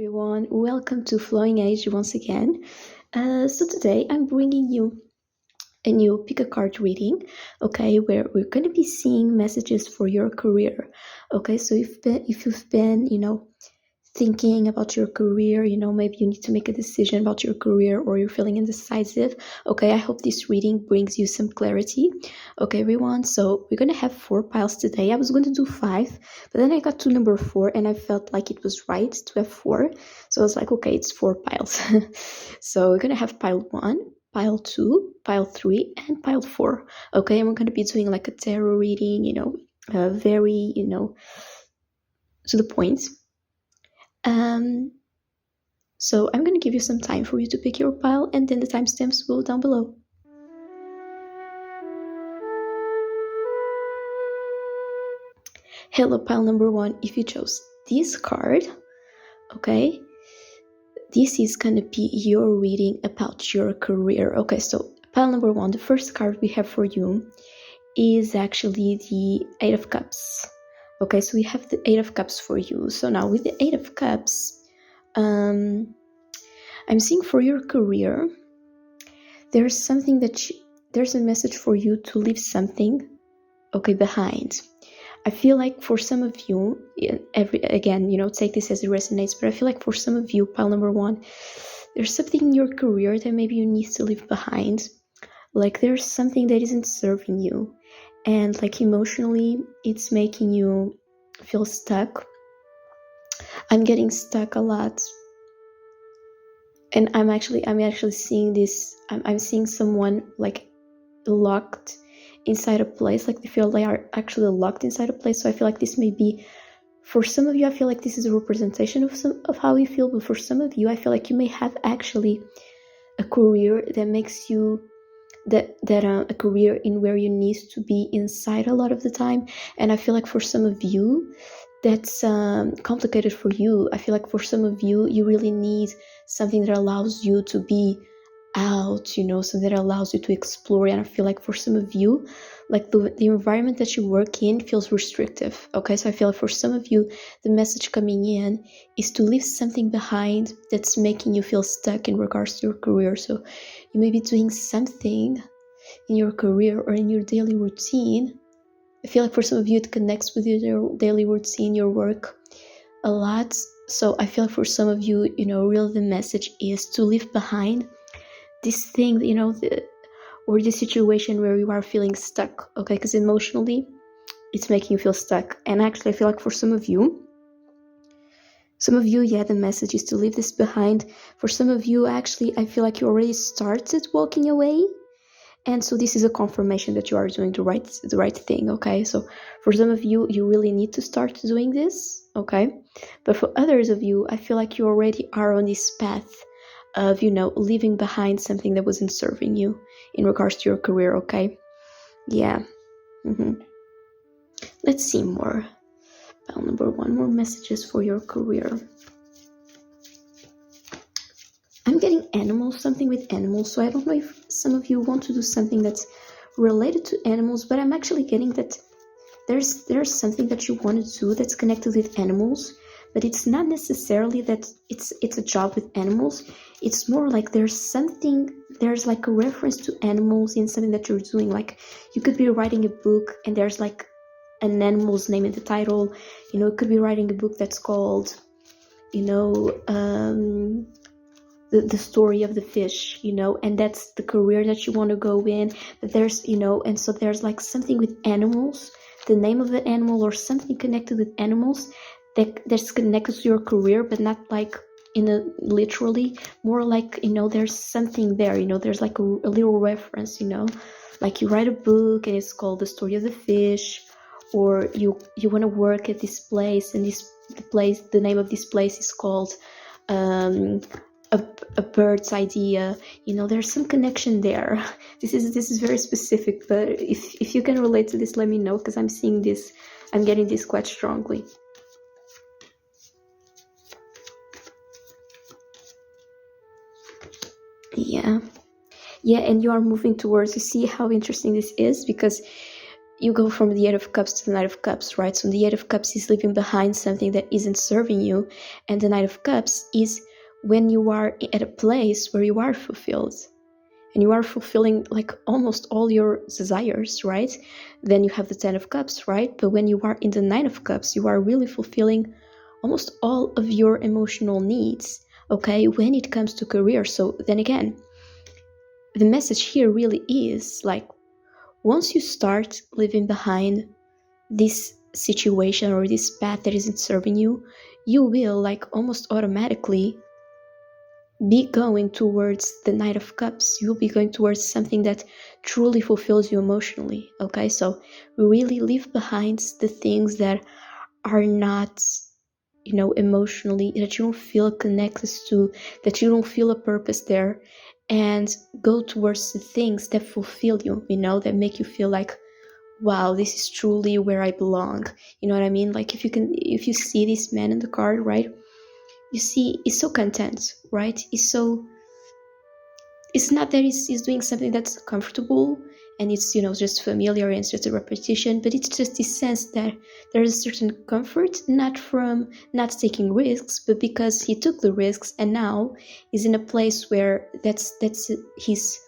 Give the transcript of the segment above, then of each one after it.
everyone, welcome to Flowing Age once again. So today I'm bringing you a new pick a card reading, okay, where we're going to be seeing messages for your career. Okay, so if you've been, thinking about your career, maybe you need to make a decision about your career or you're feeling indecisive. Okay, I hope this reading brings you some clarity. Okay, everyone, so we're going to have 4 piles today. I was going to do 5, but then I got to number 4 and I felt like it was right to have 4. So I was like, okay, it's 4 piles. So we're going to have pile 1, pile 2, pile 3, and pile 4. Okay, and we're going to be doing like a tarot reading, very, to the point. So I'm going to give you some time for you to pick your pile, and then the timestamps will down below. Hello, pile number 1. If you chose this card, okay, this is going to be your reading about your career. Okay, so pile number 1, the first card we have for you is actually the 8 of Cups. Okay, so we have the 8 of Cups for you. So now with the 8 of Cups, I'm seeing for your career, there's something there's a message for you to leave something, okay, behind. I feel like for some of you, take this as it resonates, but I feel like for some of you, pile number 1, there's something in your career that maybe you need to leave behind. Like there's something that isn't serving you, and like emotionally, it's making you feel stuck. I'm getting stuck a lot. And I'm actually seeing this. I'm seeing someone like locked inside a place, like they feel they are actually locked inside a place. So I feel like this may be, for some of you, I feel like this is a representation of how you feel, but for some of you, I feel like you may have actually a career that makes you a career in where you need to be inside a lot of the time. And I feel like for some of you, that's complicated for you. I feel like for some of you, you really need something that allows you to be out, something that allows you to explore. And I feel like for some of you, like the environment that you work in feels restrictive. Okay, so I feel like for some of you, the message coming in is to leave something behind that's making you feel stuck in regards to your career. So you may be doing something in your career or in your daily routine. I feel like for some of you, it connects with your daily routine, your work a lot. So I feel like for some of you, really the message is to leave behind this thing, or this situation where you are feeling stuck, okay? Because emotionally, it's making you feel stuck. And actually, I feel like for some of you, the message is to leave this behind. For some of you, actually, I feel like you already started walking away. And so this is a confirmation that you are doing the right thing, okay? So for some of you, you really need to start doing this, okay? But for others of you, I feel like you already are on this path of, leaving behind something that wasn't serving you in regards to your career, okay? Yeah. Let's see more. Pile number 1, more messages for your career. I'm getting animals, something with animals, so I don't know if some of you want to do something that's related to animals, but I'm actually getting that there's something that you want to do that's connected with animals, but it's not necessarily that it's a job with animals. It's more like there's like a reference to animals in something that you're doing. Like you could be writing a book and there's like an animal's name in the title. It could be writing a book that's called, the story of the fish, and that's the career that you want to go in. But there's, and so there's like something with animals, the name of an animal or something connected with animals that's connected to your career, but not like in a literally, more like, there's something there, there's like a little reference, like you write a book and it's called the story of the fish, or you want to work at this place and the name of this place is called a bird's idea. There's some connection there. This is very specific, but if you can relate to this, let me know, because I'm seeing this, I'm getting this quite strongly. Yeah, and you are moving towards, you see how interesting this is, because you go from the Eight of Cups to the Knight of Cups, right? So the Eight of Cups is leaving behind something that isn't serving you, and the Knight of Cups is when you are at a place where you are fulfilled, and you are fulfilling like almost all your desires, right? Then you have the Ten of Cups, right? But when you are in the Nine of Cups, you are really fulfilling almost all of your emotional needs, okay, when it comes to career. So then again, the message here really is like, once you start leaving behind this situation or this path that isn't serving you, you will like almost automatically be going towards the Knight of Cups. You'll be going towards something that truly fulfills you emotionally, okay? So really leave behind the things that are not, emotionally, that you don't feel connected to, that you don't feel a purpose there, and go towards the things that fulfill you, that make you feel like, wow, this is truly where I belong. You know what I mean? Like if you see this man in the card, right? You see, he's so content, right? It's not that he's doing something that's comfortable and it's, just familiar and it's just a repetition, but it's just this sense that there's a certain comfort, not from not taking risks, but because he took the risks and now is in a place where that's his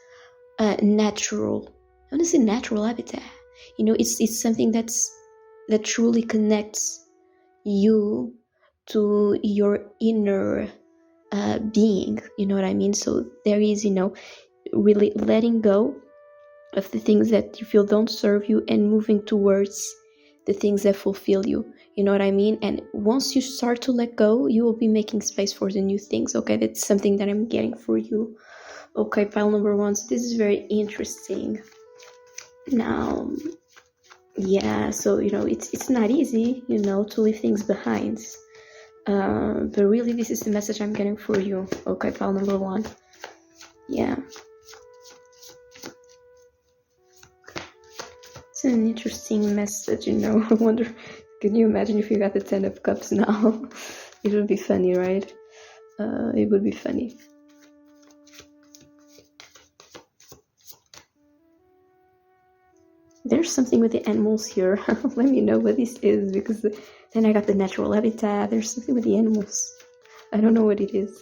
natural, I want to say natural habitat. It's something that truly connects you to your inner being, you know what I mean? So there is, really letting go of the things that you feel don't serve you and moving towards the things that fulfill you, you know what I mean? And once you start to let go, you will be making space for the new things, okay? That's something that I'm getting for you. Okay, pile number 1. So this is very interesting. Now, yeah, so, it's not easy, to leave things behind. But really, this is the message I'm getting for you. Okay, pile number 1. Yeah. It's an interesting message, I wonder, can you imagine if you got the 10 of Cups now? It would be funny, right? It would be funny. There's something with the animals here. Let me know what this is, because then I got the natural habitat. There's something with the animals. I don't know what it is.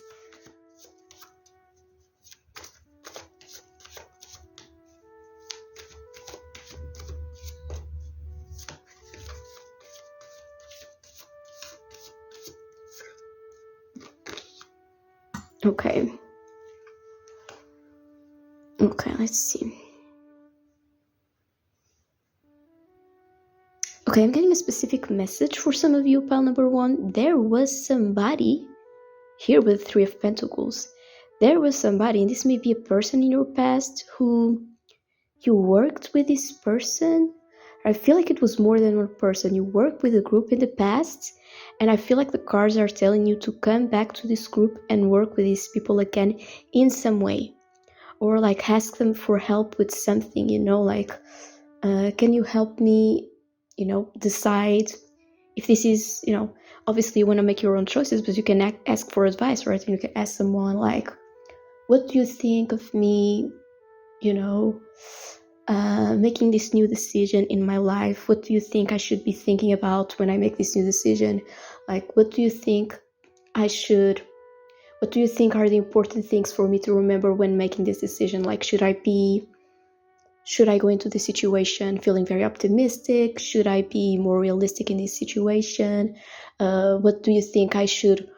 Okay. Okay, let's see. Okay, I'm getting a specific message for some of you, pile number 1. There was somebody here with 3 of Pentacles. There was somebody, and this may be a person in your past who you worked with this person. I feel like it was more than one person. You worked with a group in the past, and I feel like the cards are telling you to come back to this group and work with these people again in some way. Or like ask them for help with something, like, can you help me, decide if this is, obviously you want to make your own choices, but you can ask for advice, right? And you can ask someone like, what do you think of me, making this new decision in my life? What do you think I should be thinking about when I make this new decision? Like, what do you think are the important things for me to remember when making this decision? Like, should I go into the situation feeling very optimistic? Should I be more realistic in this situation? What do you think I should,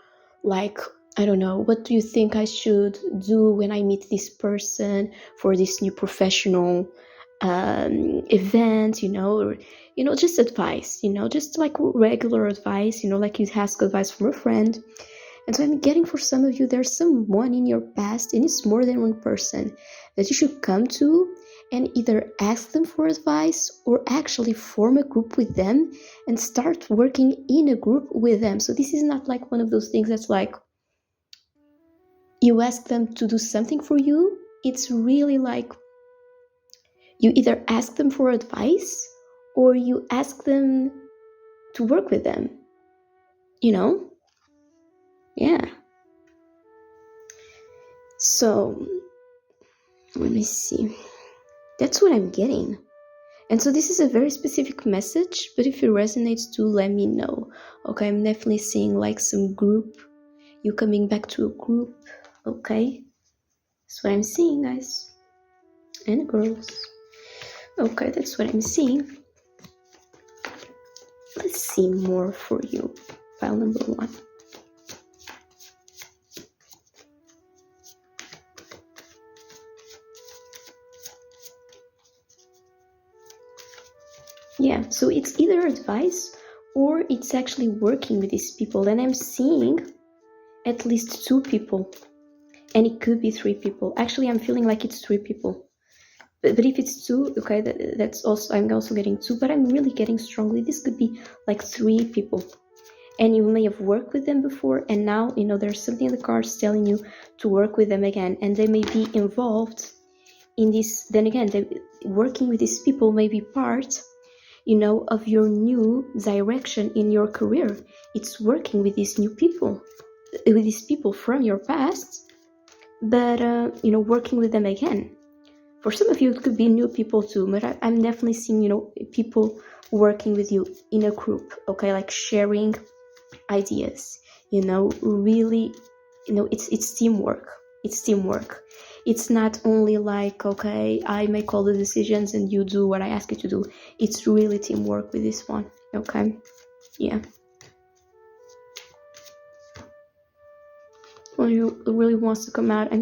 I don't know, what do you think I should do when I meet this person for this new professional event, or, just advice, just like regular advice, like you ask advice from a friend. And so I'm getting for some of you, there's someone in your past, and it's more than one person, that you should come to and either ask them for advice or actually form a group with them and start working in a group with them. So this is not like one of those things that's like you ask them to do something for you. It's really like you either ask them for advice or you ask them to work with them, Yeah. So let me see. That's what I'm getting. And so this is a very specific message, but if it resonates too, let me know. Okay, I'm definitely seeing like some group, you coming back to a group. Okay, that's what I'm seeing, guys and girls. Okay, that's what I'm seeing. Let's see more for you. Pile number 1. Yeah, so it's either advice or it's actually working with these people. And I'm seeing at least 2 people, and it could be 3 people. Actually, I'm feeling like it's 3 people. But if it's 2, okay, that's also, I'm also getting 2, but I'm really getting strongly, this could be like 3 people. And you may have worked with them before, and now, there's something in the cards telling you to work with them again, and they may be involved in this. Then again, working with these people may be part, of your new direction in your career. It's working with these new people, with these people from your past, but, working with them again. For some of you, it could be new people too, but I'm definitely seeing, people working with you in a group, okay, like sharing ideas, really, it's teamwork. It's teamwork. It's not only like, okay, I make all the decisions and you do what I ask you to do. It's really teamwork with this one, okay? Yeah. When you really wants to come out,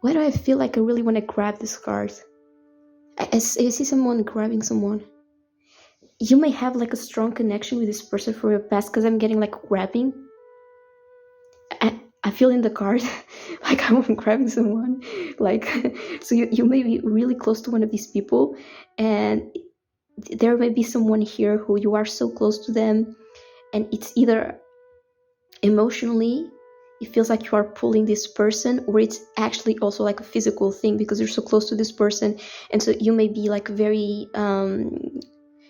why do I feel like I really want to grab this card? I see someone grabbing someone. You may have like a strong connection with this person from your past, because I'm getting like grabbing. I feel in the card like I'm grabbing someone, like, so you may be really close to one of these people, and there may be someone here who you are so close to them, and it's either emotionally it feels like you are pulling this person, or it's actually also like a physical thing because you're so close to this person, and so you may be like very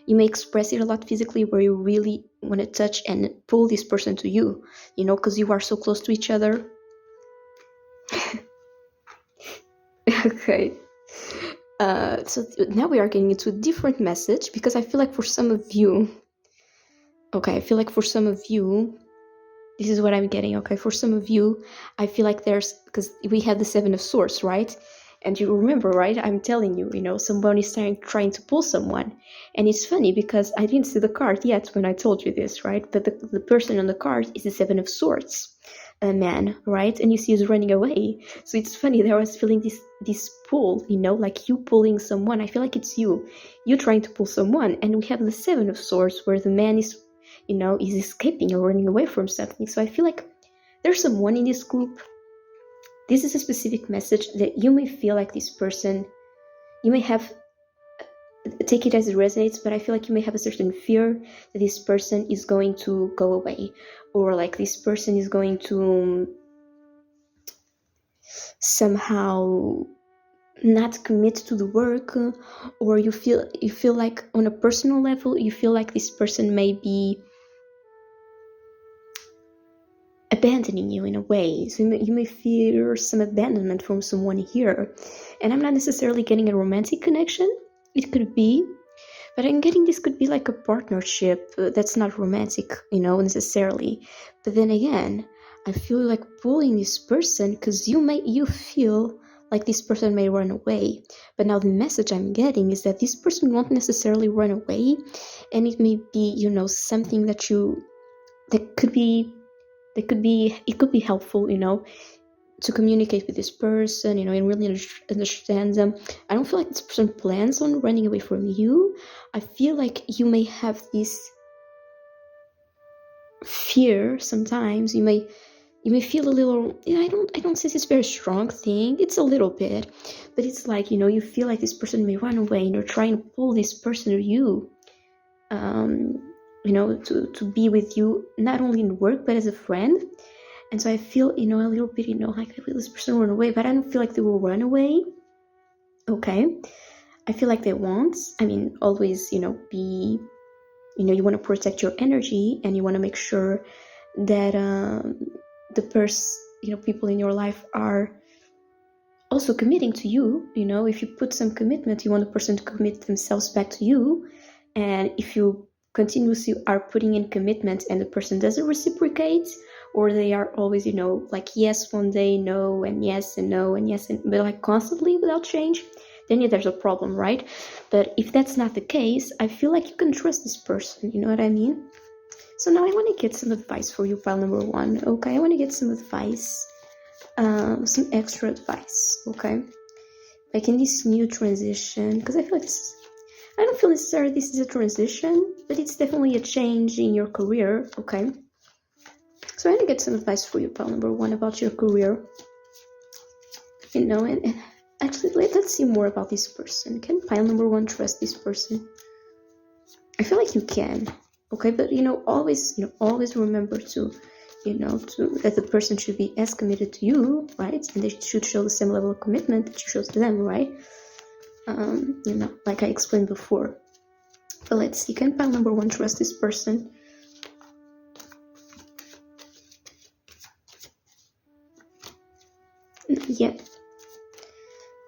you may express it a lot physically, where you really want to touch and pull this person to you, because you are so close to each other. Okay. So now we are getting into a different message, because I feel like for some of you, this is what I'm getting, okay? For some of you, I feel like because we have the 7 of Swords, right? And you remember, right? I'm telling you, someone is trying to pull someone. And it's funny because I didn't see the card yet when I told you this, right? But the person on the card is the 7 of Swords, a man, right? And you see he's running away. So it's funny that I was feeling this pull, like you pulling someone. I feel like it's you trying to pull someone. And we have the 7 of Swords, where the man is, is escaping or running away from something. So I feel like there's someone in this group. This is a specific message that you may feel like this person, you may have, take it as it resonates, but I feel like you may have a certain fear that this person is going to go away, or like this person is going to somehow not commit to the work, or you feel like on a personal level, you feel like this person may be abandoning you in a way. So you may fear some abandonment from someone here. And I'm not necessarily getting a romantic connection. It could be, but I'm getting this could be like a partnership that's not romantic, necessarily. But then again, I feel like pulling this person because you feel like this person may run away. But now the message I'm getting is that this person won't necessarily run away, and it may be, something that could be helpful, to communicate with this person, and really understand them. I don't feel like this person plans on running away from you. I feel like you may have this fear sometimes. You may feel a little, I don't say it's a very strong thing. It's a little bit, but it's like, you feel like this person may run away, and you're trying to pull this person to you, to be with you, not only in work, but as a friend. And so I feel, a little bit, like I feel this person run away, but I don't feel like they will run away. Okay. I feel like they won't. Always, be, you want to protect your energy, and you want to make sure that the people in your life are also committing to you. If you put some commitment, you want the person to commit themselves back to you. And if you continuously are putting in commitment and the person doesn't reciprocate, or they are always, like yes one day, no, and yes and no, and yes, but like constantly without change, then yeah, there's a problem, right? But if that's not the case, I feel like you can trust this person, you know what I mean? So now I want to get some advice for you, pile number one. Okay, I want to get some advice, some extra advice, okay? Like in this new transition, because I feel like I don't feel necessarily this is a transition, but it's definitely a change in your career, okay? So I want to get some advice for you, pile number one, about your career. And actually, let's see more about this person. Can pile number one trust this person? I feel like you can, okay? But, always remember to that the person should be as committed to you, right? And they should show the same level of commitment that you show to them, right? Like I explained before. But let's see, can pile number one trust this person? Not yet.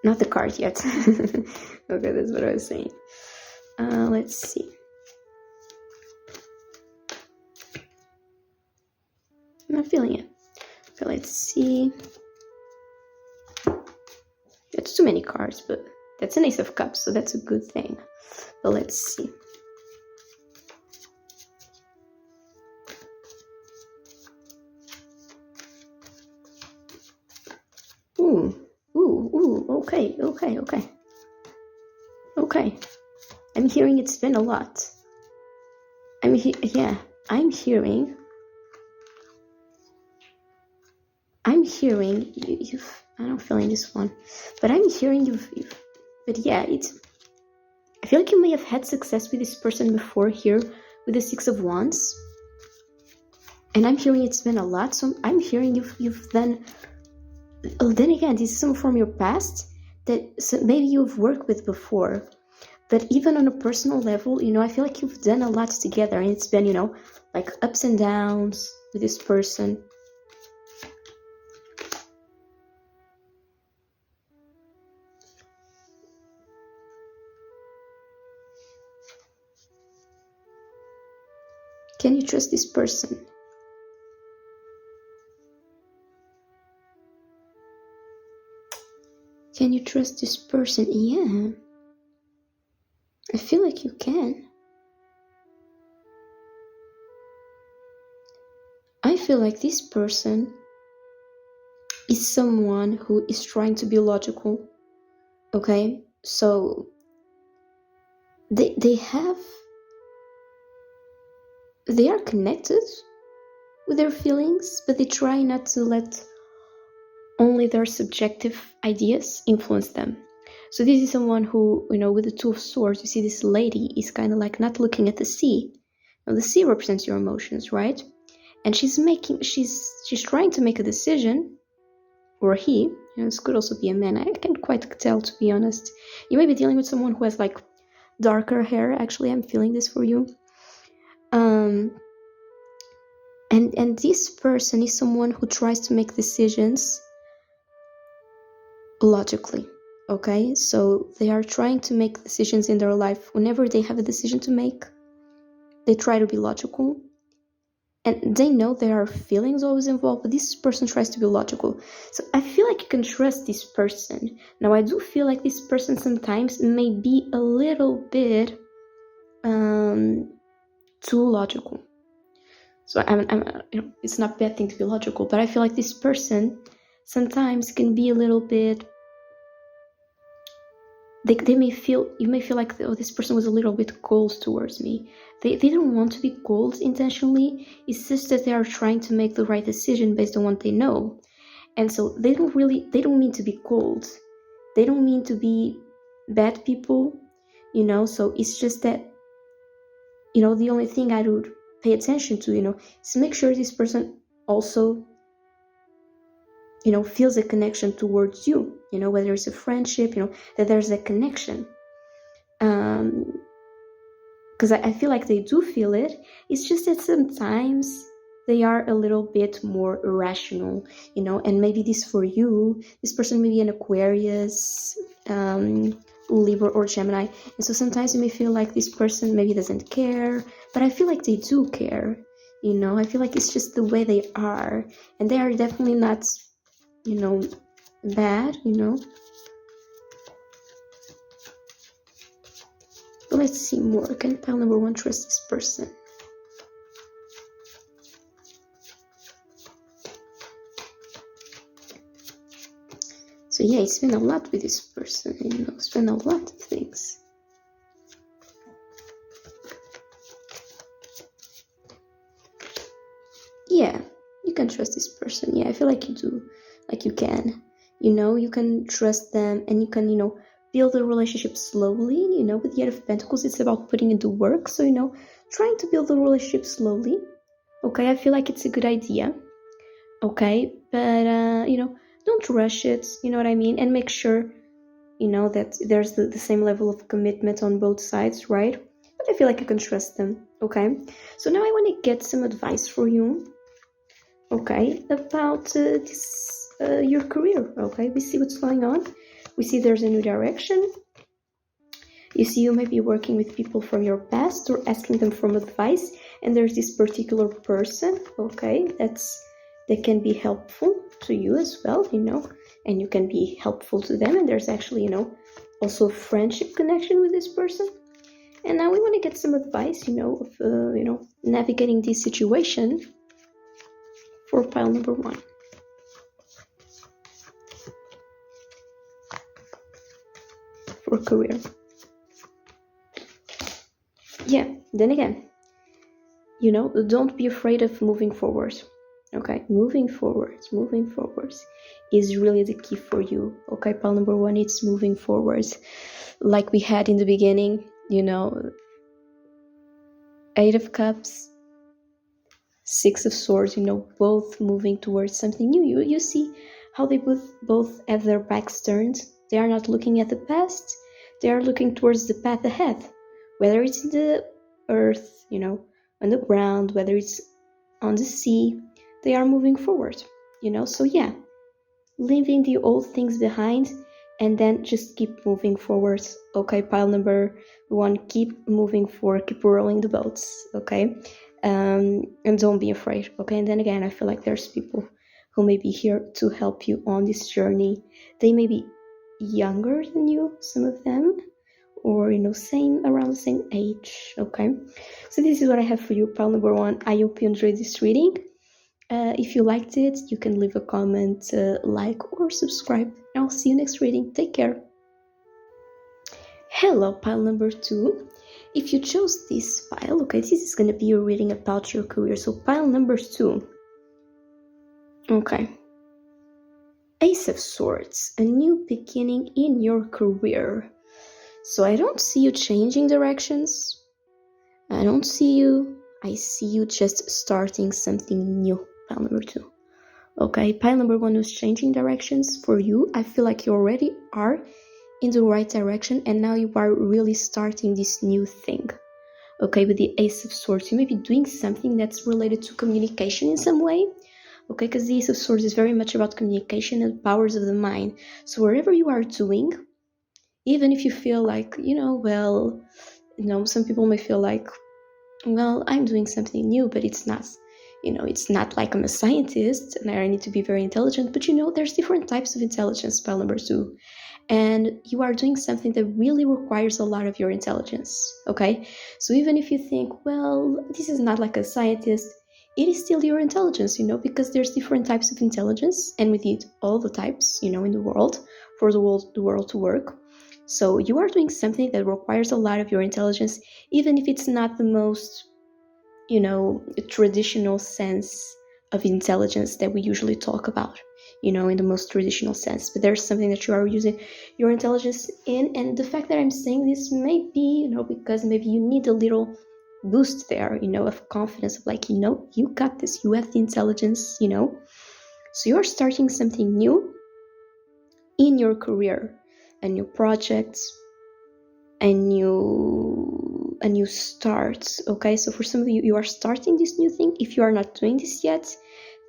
Not the card yet. Okay, that's what I was saying. Let's see. I'm not feeling it. Okay, let's see. It's too many cards, but that's an Ace of Cups, so that's a good thing. But let's see. Okay. I'm hearing it's been a lot. I'm hearing. You've. I don't feel in this one, but I'm hearing you've. But yeah, I feel like you may have had success with this person before here with the Six of Wands, and I'm hearing it's been a lot. So I'm hearing you've done. Oh, then again, this is someone from your past that maybe you've worked with before. But even on a personal level, I feel like you've done a lot together, and it's been, like ups and downs with this person. Can you trust this person? Can you trust this person? Yeah. I feel like you can. I feel like this person is someone who is trying to be logical. Okay? So they are connected with their feelings, but they try not to let only their subjective ideas influence them. So this is someone who, with the Two of Swords, you see this lady is kind of like not looking at the sea. Now, the sea represents your emotions, right? And she's trying to make a decision, or he, this could also be a man. I can't quite tell, to be honest. You may be dealing with someone who has like darker hair. Actually, I'm feeling this for you. And this person is someone who tries to make decisions logically. Okay, so they are trying to make decisions in their life. Whenever they have a decision to make, they try to be logical. And they know there are feelings always involved, but this person tries to be logical. So I feel like you can trust this person. Now, I do feel like this person sometimes may be a little bit too logical. So it's not a bad thing to be logical, but I feel like this person sometimes can be a little bit. You may feel like, oh, this person was a little bit cold towards me. They don't want to be cold intentionally. It's just that they are trying to make the right decision based on what they know. And so they don't mean to be cold. They don't mean to be bad people, so it's just that, the only thing I would pay attention to, is make sure this person also, feels a connection towards you, whether it's a friendship, that there's a connection. Because I feel like they do feel it. It's just that sometimes they are a little bit more rational, and maybe this for you, this person may be an Aquarius, Libra or Gemini, and so sometimes you may feel like this person maybe doesn't care, but I feel like they do care. I feel like it's just the way they are, and they are definitely not, bad. But let's see more. Can pile number 1 trust this person? So yeah, it's been a lot with this person, it's been a lot of things. Yeah, you can trust this person. Yeah, I feel like you do. Like you can. You can trust them, and you can, build a relationship slowly. With the 8 of Pentacles, it's about putting into work. So, trying to build a relationship slowly. Okay, I feel like it's a good idea. Okay, but, don't rush it. You know what I mean? And make sure, that there's the same level of commitment on both sides, right? But I feel like you can trust them. Okay, so now I want to get some advice for you. Okay, about your career. Okay, we see what's going on. We see there's a new direction. You see, you may be working with people from your past or asking them for advice, and there's this particular person, okay, that can be helpful to you as well, and you can be helpful to them, and there's actually, also a friendship connection with this person. And now we want to get some advice, of navigating this situation for pile number 1. For career. Yeah, then again, don't be afraid of moving forward. Okay, moving forward is really the key for you. Okay, pile number 1, it's moving forward. Like we had in the beginning, 8 of Cups, 6 of Swords, both moving towards something new. You see how they both have their backs turned. They are not looking at the past, they are looking towards the path ahead. Whether it's in the earth, on the ground, whether it's on the sea, they are moving forward, so yeah, leaving the old things behind and then just keep moving forward. Okay, pile number 1, keep moving forward, keep rolling the boats. Okay, and don't be afraid. Okay, and then again, I feel like there's people who may be here to help you on this journey. They may be younger than you, some of them, or around the same age. Okay, so this is what I have for you, pile number 1. I hope you enjoyed this reading. If you liked it, you can leave a comment, like, or subscribe. I'll see you next reading. Take care. Hello, pile number 2. If you chose this pile, okay, this is going to be a reading about your career. So pile number 2. Okay. Ace of Swords, a new beginning in your career. So I don't see you changing directions. I don't see you. I see you just starting something new, pile number 2. Okay, pile number 1 was changing directions for you. I feel like you already are in the right direction, and now you are really starting this new thing. Okay, with the Ace of Swords, you may be doing something that's related to communication in some way. Okay, because the Ace of Swords is very much about communication and powers of the mind. So wherever you are doing, even if you feel like, some people may feel like, well, I'm doing something new, but it's not, it's not like I'm a scientist and I need to be very intelligent, but there's different types of intelligence, pile number 2. And you are doing something that really requires a lot of your intelligence, okay? So even if you think, well, this is not like a scientist, it is still your intelligence, because there's different types of intelligence, and we need all the types, in the world, for the world to work. So you are doing something that requires a lot of your intelligence, even if it's not the most, traditional sense of intelligence that we usually talk about, in the most traditional sense. But there's something that you are using your intelligence in, and the fact that I'm saying this may be, because maybe you need a little boost there, of confidence, of like, you got this, you have the intelligence, So you're starting something new in your career, a new project, a a new start. Okay, so for some of you, you are starting this new thing. If you are not doing this yet,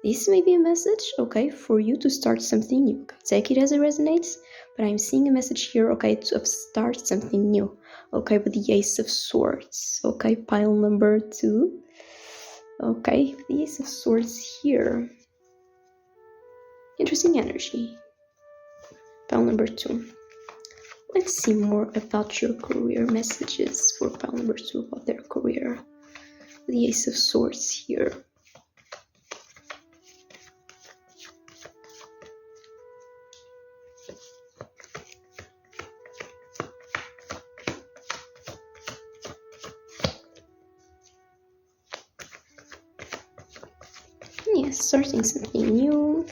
this may be a message, okay, for you to start something new. Take it as it resonates, but I'm seeing a message here, okay, to start something new, okay, with the Ace of Swords, okay, pile number 2, okay, the Ace of Swords here. Interesting energy. Pile number 2. Let's see more about your career messages for pile number 2 about their career. The Ace of Swords here. Yes, starting something new.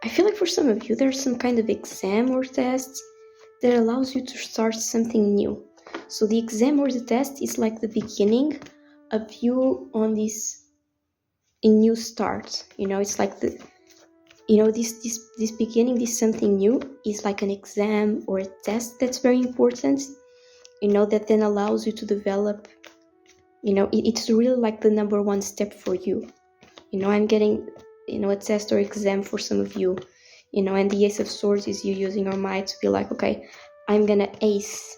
I feel like for some of you, there's some kind of exam or test that allows you to start something new. So the exam or the test is like the beginning of you on this new start. You know, it's like the, you know, this beginning, this something new is like an exam or a test that's very important. You know, that then allows you to develop. You know, it's really like the number one step for you. You know, I'm getting, you know, a test or exam for some of you, you know, and the Ace of Swords is you using your mind to be like, okay, I'm gonna ace.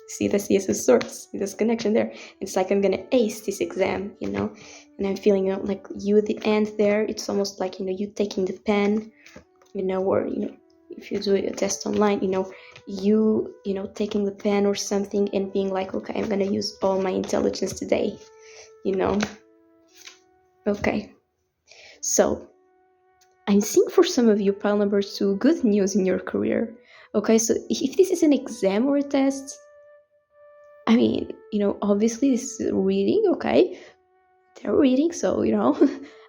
See, that's the Ace of Swords, this connection there. It's like I'm gonna ace this exam, you know, and I'm feeling, you know, like you, the end there, it's almost like, you know, you taking the pen, you know, or, you know, if you do a test online, you know, you know, taking the pen or something and being like, okay, I'm gonna use all my intelligence today, you know. Okay, so I'm seeing for some of you, pile number 2, good news in your career. Okay, so if this is an exam or a test, I mean, you know, obviously this is reading, okay? They're reading, so, you know,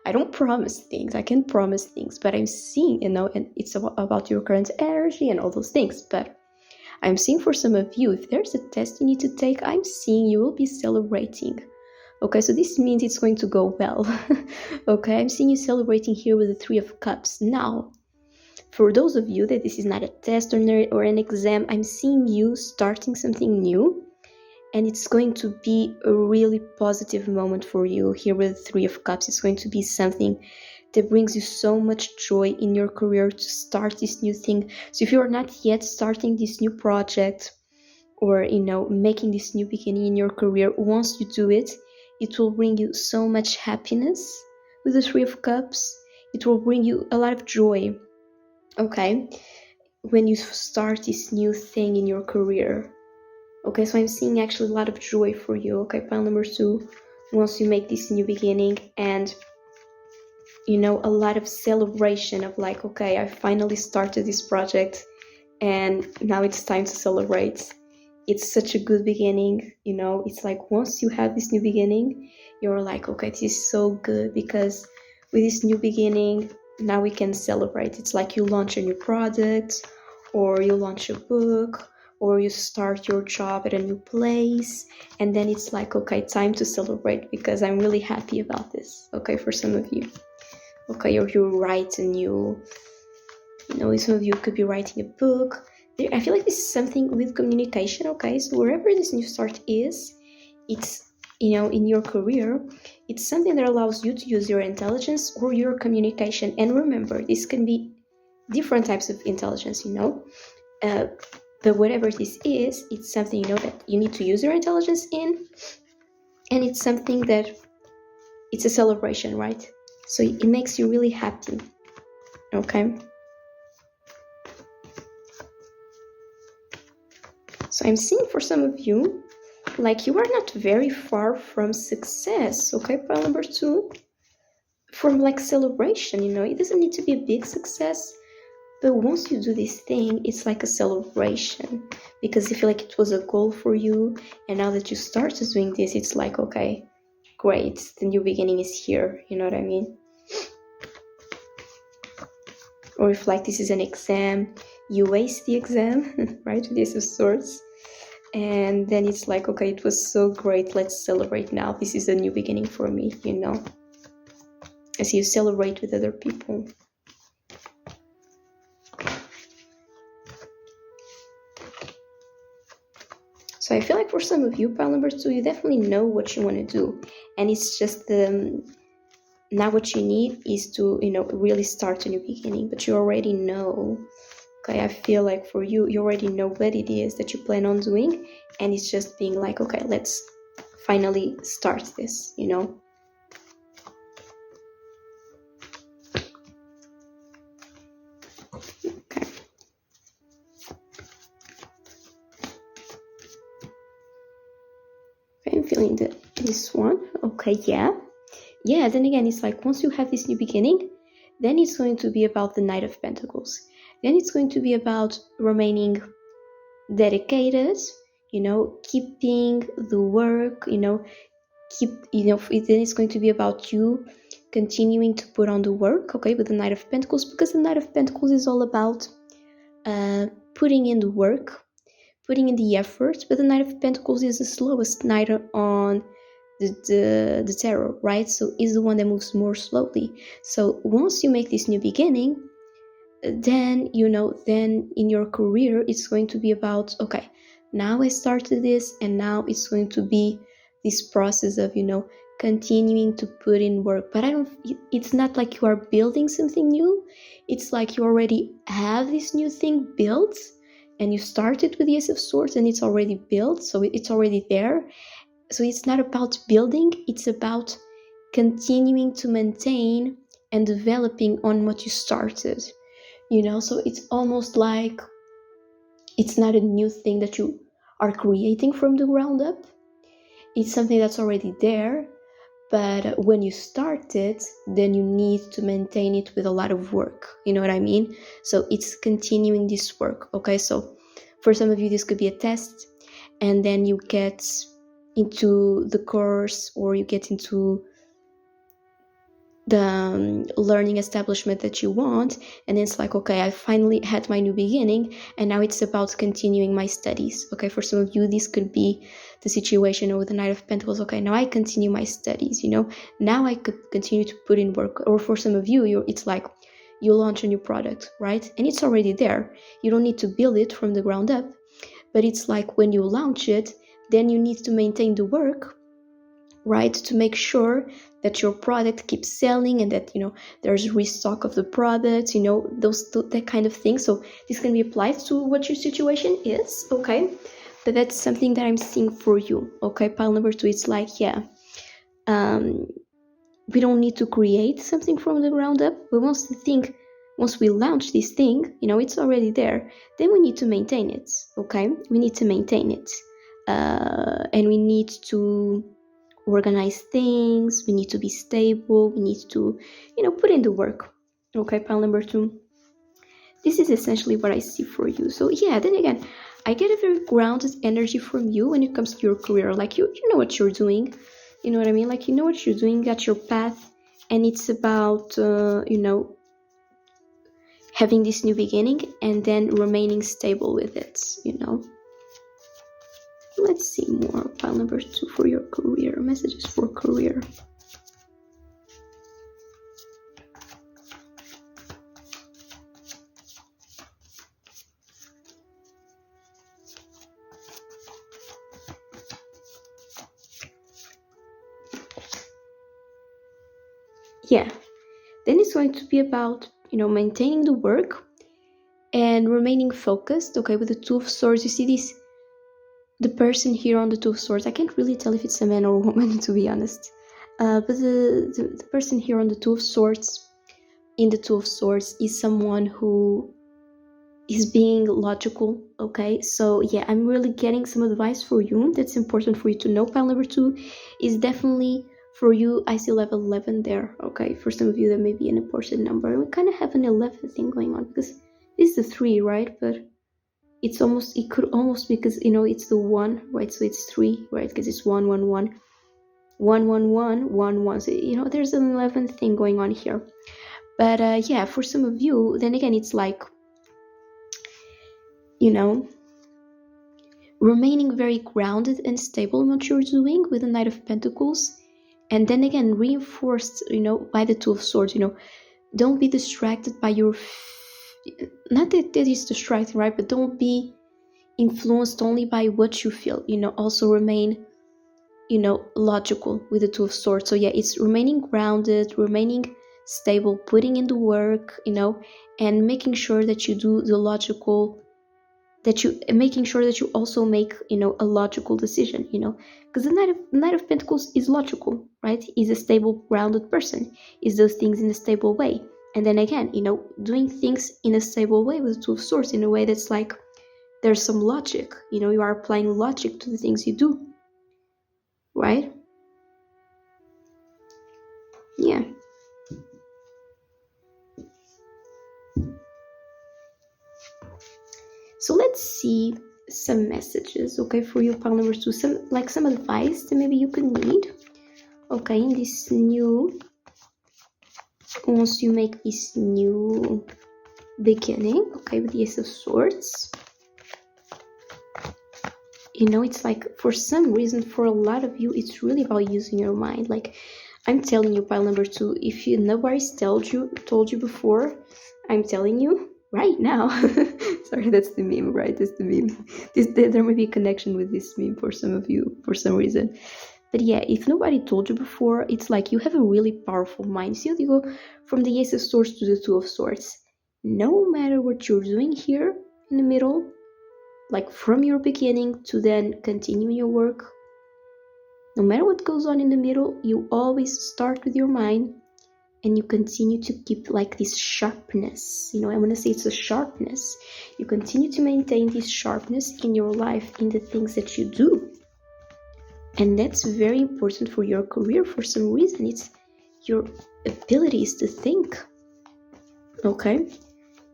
I don't promise things, I can promise things, but I'm seeing, you know, and it's about your current energy and all those things, but I'm seeing for some of you, if there's a test you need to take, I'm seeing you will be celebrating. Okay, so this means it's going to go well. Okay, I'm seeing you celebrating here with the 3 of Cups. Now, for those of you that this is not a test or an exam, I'm seeing you starting something new, and it's going to be a really positive moment for you here with the 3 of Cups. It's going to be something that brings you so much joy in your career to start this new thing. So if you are not yet starting this new project or, you know, making this new beginning in your career, once you do it, it will bring you so much happiness with the 3 of Cups. It will bring you a lot of joy, okay, when you start this new thing in your career. Okay, so I'm seeing actually a lot of joy for you, okay, pile number 2, once you make this new beginning, and, you know, a lot of celebration of like, okay, I finally started this project and now it's time to celebrate. It's such a good beginning, you know, it's like once you have this new beginning, you're like, okay, this is so good, because with this new beginning, now we can celebrate. It's like you launch a new product, or you launch a book, or you start your job at a new place, and then it's like, okay, time to celebrate, because I'm really happy about this, okay, for some of you. Okay, or you write a new, you know, some of you could be writing a book. I feel like this is something with communication, okay? So wherever this new start is, it's, you know, in your career, it's something that allows you to use your intelligence or your communication. And remember, this can be different types of intelligence, you know? But whatever this is, it's something, you know, that you need to use your intelligence in. And it's something that, it's a celebration, right? So it makes you really happy, okay? So I'm seeing for some of you, like you are not very far from success, okay, pile number 2, from like celebration, you know, it doesn't need to be a big success, but once you do this thing, it's like a celebration, because you feel like it was a goal for you, and now that you started doing this, it's like, okay, great, the new beginning is here, you know what I mean? Or if like this is an exam, you ace the exam, right, with the Ace of Swords, and then it's like, okay, it was so great, let's celebrate now, this is a new beginning for me, you know, as you celebrate with other people. So I feel like for some of you, pile number 2, you definitely know what you want to do, and it's just now what you need is to really start a new beginning. But you already know. Okay, I feel like for you, you already know what it is that you plan on doing, and it's just being like, okay, let's finally start this. Okay. I'm feeling this one. Okay, yeah. Then again, it's like once you have this new beginning, then it's going to be about the Knight of Pentacles. Then it's going to be about remaining dedicated, keeping the work, then it's going to be about you continuing to put on the work, okay, with the Knight of Pentacles, because the Knight of Pentacles is all about putting in the work, putting in the effort, but the Knight of Pentacles is the slowest knight on the tarot, right? So is the one that moves more slowly. So once you make this new beginning, then then in your career it's going to be about, okay, now I started this, and now it's going to be this process of continuing to put in work. But it's not like you are building something new. It's like you already have this new thing built, and you started with the Ace of Swords and it's already built, so it's already there. So it's not about building, it's about continuing to maintain and developing on what you started. So it's almost like it's not a new thing that you are creating from the ground up. It's something that's already there, but when you start it, then you need to maintain it with a lot of work. You know what I mean? So it's continuing this work, okay? So for some of you, this could be a test, and then you get into the course, or you get into the learning establishment that you want, and it's like, okay, I finally had my new beginning, and now it's about continuing my studies. Okay, for some of you, this could be the situation with the Knight of Pentacles. Okay, now I continue my studies, now I could continue to put in work. Or for some of you, it's like you launch a new product, right? And it's already there. You don't need to build it from the ground up, but it's like when you launch it, then you need to maintain the work, right, to make sure that your product keeps selling, and that there's restock of the product, that kind of thing. So this can be applied to what your situation is, okay? But that's something that I'm seeing for you, okay? Pile number 2, it's like, we don't need to create something from the ground up, but once we launch this thing, it's already there, then we need to maintain it, okay? We need to maintain it, and we need to organize things, we need to be stable, we need to put in the work, okay? Pile number 2, this is essentially what I see for you. So then again, I get a very grounded energy from you when it comes to your career. Like you know what you're doing, you know what I mean? Like you know what you're doing, got your path, and it's about having this new beginning and then remaining stable with it. Let's see more. Pile number 2 for your career. Messages for career. Then it's going to be about maintaining the work and remaining focused, okay? With the Two of Swords, you see the person here on the Two of Swords. I can't really tell if it's a man or a woman, to be honest, but the person here on the Two of Swords, in the Two of Swords, is someone who is being logical, okay? So I'm really getting some advice for you that's important for you to know. Pile number 2 is definitely for you. I see level 11 there, okay? For some of you, that may be an important number. And we kind of have an 11 thing going on, because this is the 3, right? But it could almost be, because it's the 1, right? So it's 3, right? Because it's 1 1 1 1 1 1 1 1. So there's an 11th thing going on here. But for some of you, then again, it's like remaining very grounded and stable in what you're doing with the Knight of Pentacles, and then again reinforced by the Two of Swords. Don't be distracted by your not that it's distracting, right? But don't be influenced only by what you feel. Also remain, logical with the Two of Swords. So yeah, it's remaining grounded, remaining stable, putting in the work, and making sure that you do the logical, making sure that you also make, a logical decision, because the Knight of Pentacles is logical, right? Is a stable, grounded person, is those things in a stable way. And then again, doing things in a stable way with the Two of Swords, in a way that's like there's some logic, you are applying logic to the things you do, right? Yeah. So let's see some messages, okay, for you, pile number 2, some advice that maybe you could need, okay, in this new, once you make this new beginning, okay, with the Ace of Swords. It's like, for some reason, for a lot of you, it's really about using your mind. Like, I'm telling you, pile number 2, if nobody's told you before, I'm telling you right now. Sorry, that's the meme, right? That's the meme. There may be a connection with this meme for some of you, for some reason. But yeah, if nobody told you before, it's like you have a really powerful mind. See how you go from the Ace of Swords to the Two of Swords. No matter what you're doing here in the middle, like from your beginning to then continue your work, no matter what goes on in the middle, you always start with your mind and you continue to keep like this sharpness. I want to say it's a sharpness. You continue to maintain this sharpness in your life, in the things that you do. And that's very important for your career for some reason. It's your abilities to think. Okay?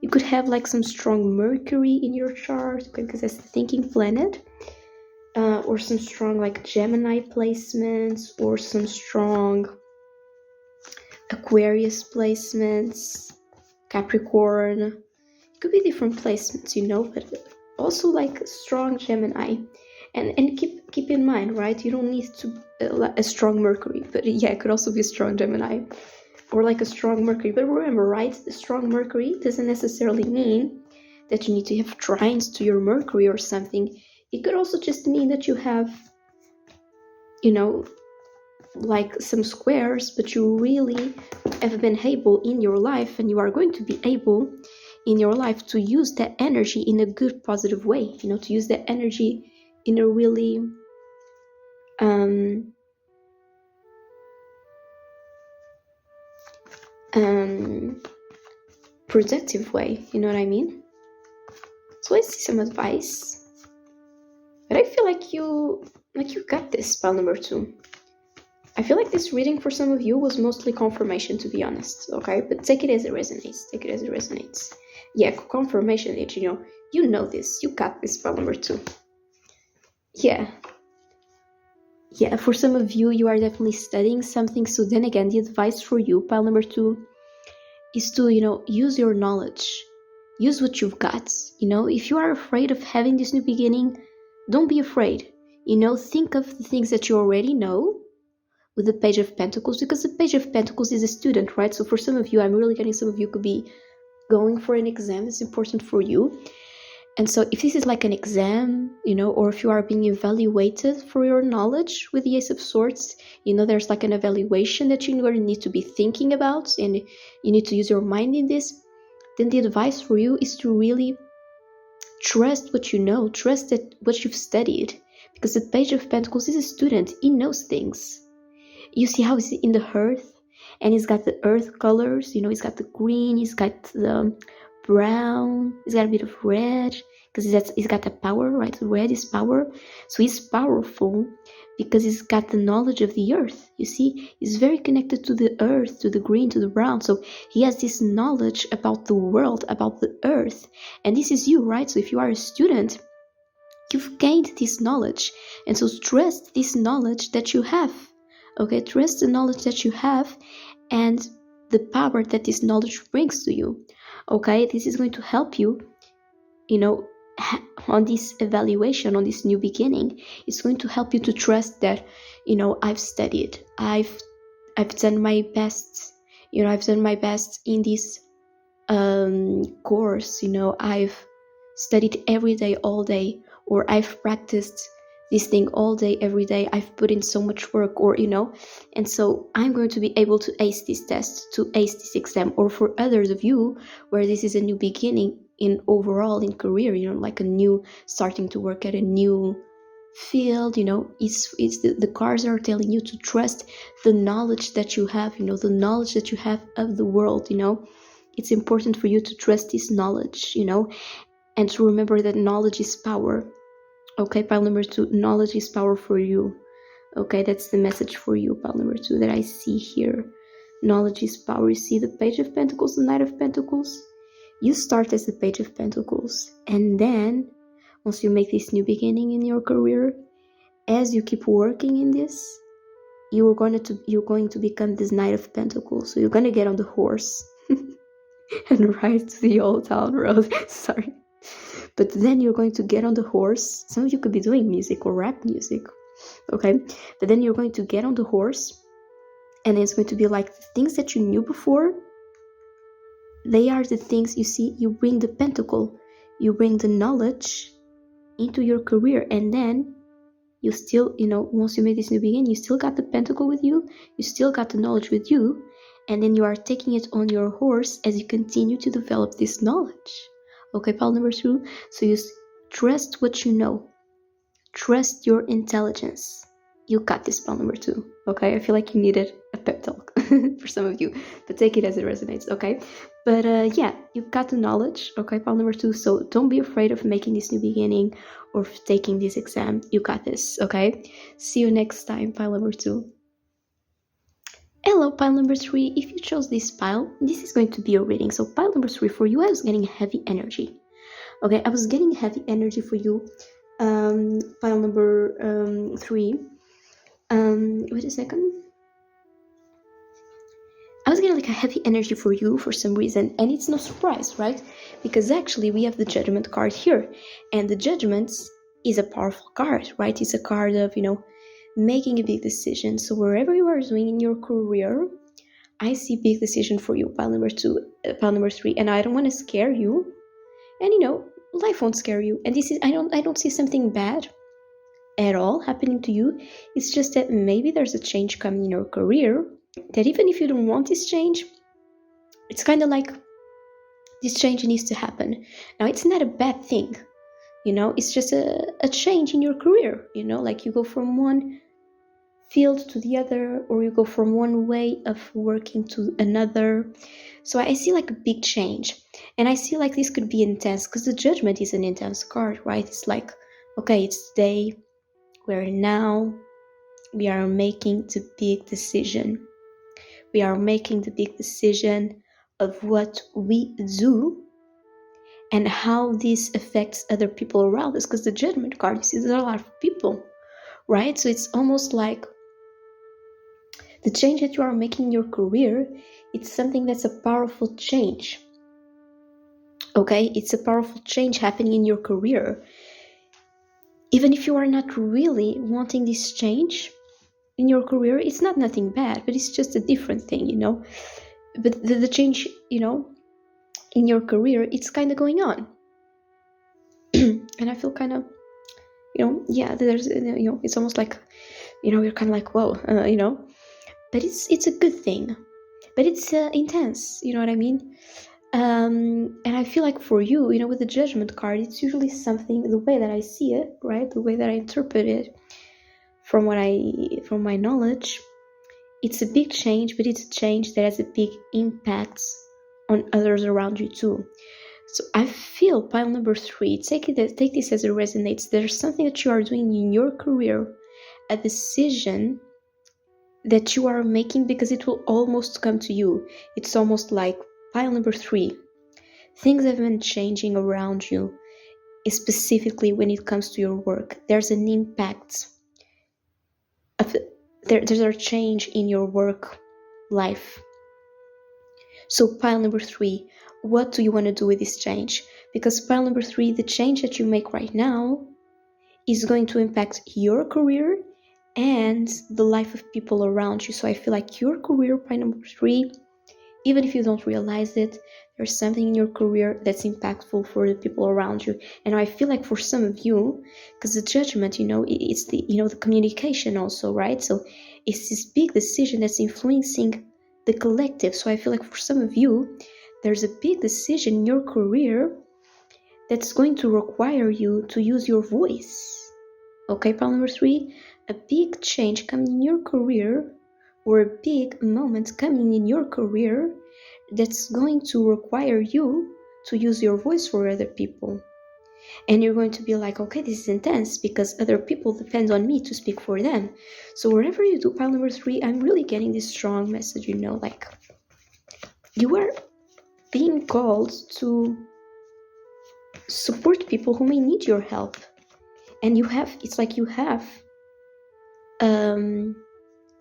You could have like some strong Mercury in your chart, okay, because that's the thinking planet. Or some strong like Gemini placements, or some strong Aquarius placements, Capricorn. It could be different placements, but also like strong Gemini. And keep in mind, right? You don't need to a strong Mercury, but yeah, it could also be a strong Gemini, or like a strong Mercury. But remember, right? The strong Mercury doesn't necessarily mean that you need to have trines to your Mercury or something. It could also just mean that you have, like some squares, but you really have been able in your life, and you are going to be able in your life to use that energy in a good, positive way, to use that energy in a really productive way, you know what I mean? So let's see some advice. But I feel like you got this, pile number 2. I feel like this reading for some of you was mostly confirmation, to be honest, okay? But take it as it resonates. Yeah, confirmation that you know this. You got this, pile number 2. Yeah. Yeah, for some of you, you are definitely studying something. So then again, the advice for you, pile number 2, is to, use your knowledge. Use what you've got. If you are afraid of having this new beginning, don't be afraid. Think of the things that you already know with the Page of Pentacles, because the Page of Pentacles is a student, right? So for some of you, I'm really getting some of you could be going for an exam that's important for you. And so if this is like an exam, or if you are being evaluated for your knowledge with the Ace of Swords, there's like an evaluation that you need to be thinking about, and you need to use your mind in this, then the advice for you is to really trust what you know, trust that what you've studied, because the Page of Pentacles is a student. He knows things. You see how he's in the earth, and he's got the earth colors, he's got the green, he's got the brown, he's got a bit of red, because he's got the power, right? Red is power. So he's powerful because he's got the knowledge of the earth. You see, he's very connected to the earth, to the green, to the brown. So he has this knowledge about the world, about the earth. And this is you, right? So if you are a student, you've gained this knowledge. And so trust this knowledge that you have. Okay, trust the knowledge that you have and the power that this knowledge brings to you. Okay, this is going to help you, on this evaluation, on this new beginning. It's going to help you to trust that, I've studied, I've done my best, I've done my best in this course, I've studied every day, all day, or I've practiced this thing all day, every day, I've put in so much work, or and so I'm going to be able to ace this test, to ace this exam. Or for others of you where this is a new beginning in overall in career, like a new starting to work at a new field, it's the cards are telling you to trust the knowledge that you have, the knowledge that you have of the world. It's important for you to trust this knowledge, and to remember that knowledge is power. Okay, pile number 2, knowledge is power for you. Okay, that's the message for you, pile number 2, that I see here. Knowledge is power. You see the Page of Pentacles, the Knight of Pentacles? You start as the Page of Pentacles, and then once you make this new beginning in your career, as you keep working in this, you're going to become this Knight of Pentacles. So you're going to get on the horse and ride to the Old Town Road. Sorry. But then you're going to get on the horse. Some of you could be doing music or rap music, okay? But then you're going to get on the horse, and it's going to be like the things that you knew before. They are the things, you see, you bring the pentacle, you bring the knowledge into your career, and then you still, once you make this new beginning, you still got the pentacle with you, you still got the knowledge with you, and then you are taking it on your horse as you continue to develop this knowledge. Okay, pile number 2. So you trust what you know. Trust your intelligence. You got this, pile number 2. Okay, I feel like you needed a pep talk for some of you, but take it as it resonates. Okay, but yeah, you got the knowledge. Okay, pile number 2. So don't be afraid of making this new beginning or taking this exam. You got this. Okay, see you next time, pile number 2. Hello, pile number 3. If you chose this pile, this is going to be a reading. So pile number 3 for you, I was getting heavy energy. Okay, I was getting heavy energy for you. Pile number 3. Wait a second. I was getting like a heavy energy for you for some reason, and it's no surprise, right? Because actually we have the Judgment card here, and the Judgment is a powerful card, right? It's a card of, making a big decision. So wherever you are doing in your career, I see big decision for you, pile number 3, and I don't want to scare you, and life won't scare you. And this is, I don't see something bad at all happening to you. It's just that maybe there's a change coming in your career, that even if you don't want this change, it's kind of like this change needs to happen. Now, it's not a bad thing, it's just a change in your career, like you go from one field to the other, or you go from one way of working to another. So I see like a big change, and I see like this could be intense, because the Judgment is an intense card, right? It's like, okay, it's the day where now we are making the big decision. We are making the big decision of what we do and how this affects other people around us, because the Judgment card, there's a lot of people, right? So it's almost like the change that you are making in your career, it's something that's a powerful change. Okay, it's a powerful change happening in your career. Even if you are not really wanting this change in your career, it's not nothing bad, but it's just a different thing, But the change, in your career, it's kind of going on. And I feel kind of, yeah, there's, it's almost like, you're kind of like, whoa, but it's a good thing, but it's intense, you know what I mean? And I feel like for you, with the Judgment card, it's usually something, the way that I see it, right, the way that I interpret it from my knowledge, it's a big change, but it's a change that has a big impact on others around you too. So I feel, pile number 3, take this as it resonates. There's something that you are doing in your career, a decision that you are making, because it will almost come to you. It's almost like, pile number 3, things have been changing around you, specifically when it comes to your work. There's an impact of there's a change in your work life. So pile number 3, what do you want to do with this change? Because pile number 3, the change that you make right now is going to impact your career and the life of people around you. So I feel like your career, pile number 3, even if you don't realize it, there's something in your career that's impactful for the people around you. And I feel like for some of you, because the judgment, it's the communication also, right? So it's this big decision that's influencing the collective. So I feel like for some of you, there's a big decision in your career that's going to require you to use your voice. Okay, pile number 3, a big change coming in your career, or a big moment coming in your career that's going to require you to use your voice for other people. And you're going to be like, okay, this is intense because other people depend on me to speak for them. So wherever you do pile number 3, I'm really getting this strong message, like you are being called to support people who may need your help. And it's like you have the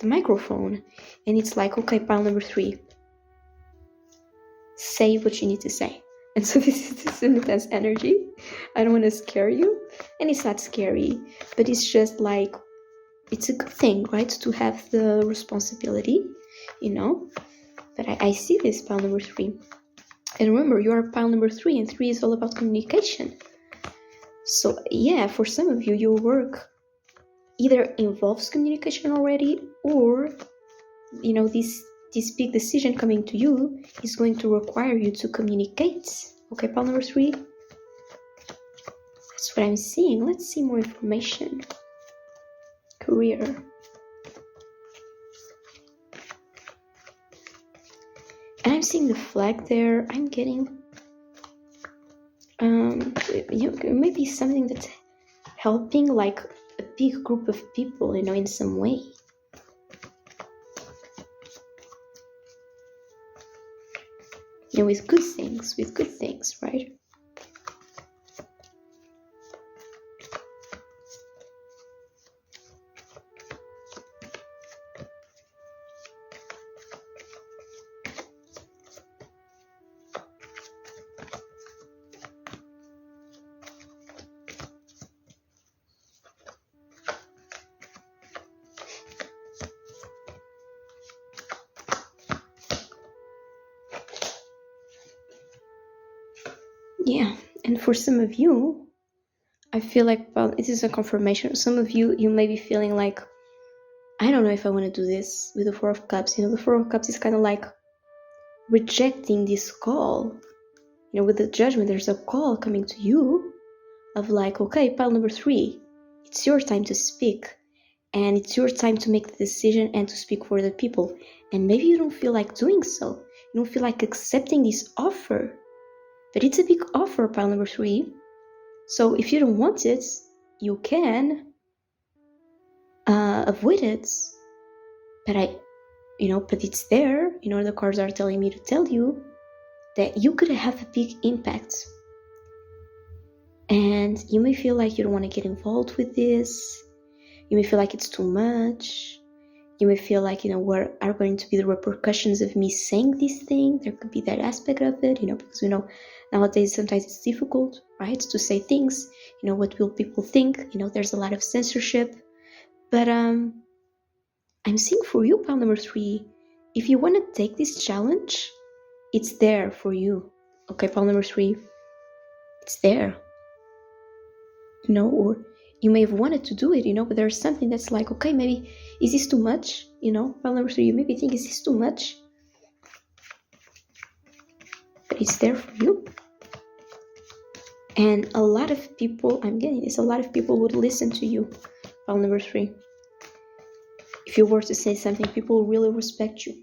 microphone, and it's like, okay, pile number 3, say what you need to say. And so this is an intense energy. I don't want to scare you, and it's not scary, but it's just like, it's a good thing, right, to have the responsibility, but I see this pile number 3. And remember, you are pile number 3, and 3 is all about communication. So yeah, for some of you, your work either involves communication already, or this big decision coming to you is going to require you to communicate. Okay, pile number 3, that's what I'm seeing. Let's see more information. Career. And I'm seeing the flag there. I'm getting maybe something that's helping like a big group of people, in some way. With good things, right? Yeah, and for some of you, I feel like, well, it is a confirmation. Some of you may be feeling like, I don't know if I want to do this with the 4 of Cups. The 4 of Cups is kind of like rejecting this call. With the Judgment, there's a call coming to you of like, okay, pile number 3, it's your time to speak, and it's your time to make the decision and to speak for the people. And maybe you don't feel like doing so. You don't feel like accepting this offer, but it's a big offer, pile number 3. So if you don't want it, you can avoid it. But it's there. The cards are telling me to tell you that you could have a big impact. And you may feel like you don't want to get involved with this. You may feel like it's too much. You may feel like, what are going to be the repercussions of me saying this thing? There could be that aspect of it, because nowadays sometimes it's difficult, right, to say things. What will people think? There's a lot of censorship. But I'm seeing for you, pile number 3, if you want to take this challenge, it's there for you. Okay, pile number 3, it's there. Or you may have wanted to do it, but there's something that's like, okay, maybe, is this too much? Pile number 3, you maybe think, is this too much? But it's there for you. And a lot of people, I'm getting this, a lot of people would listen to you, pile number 3. If you were to say something, people really respect you.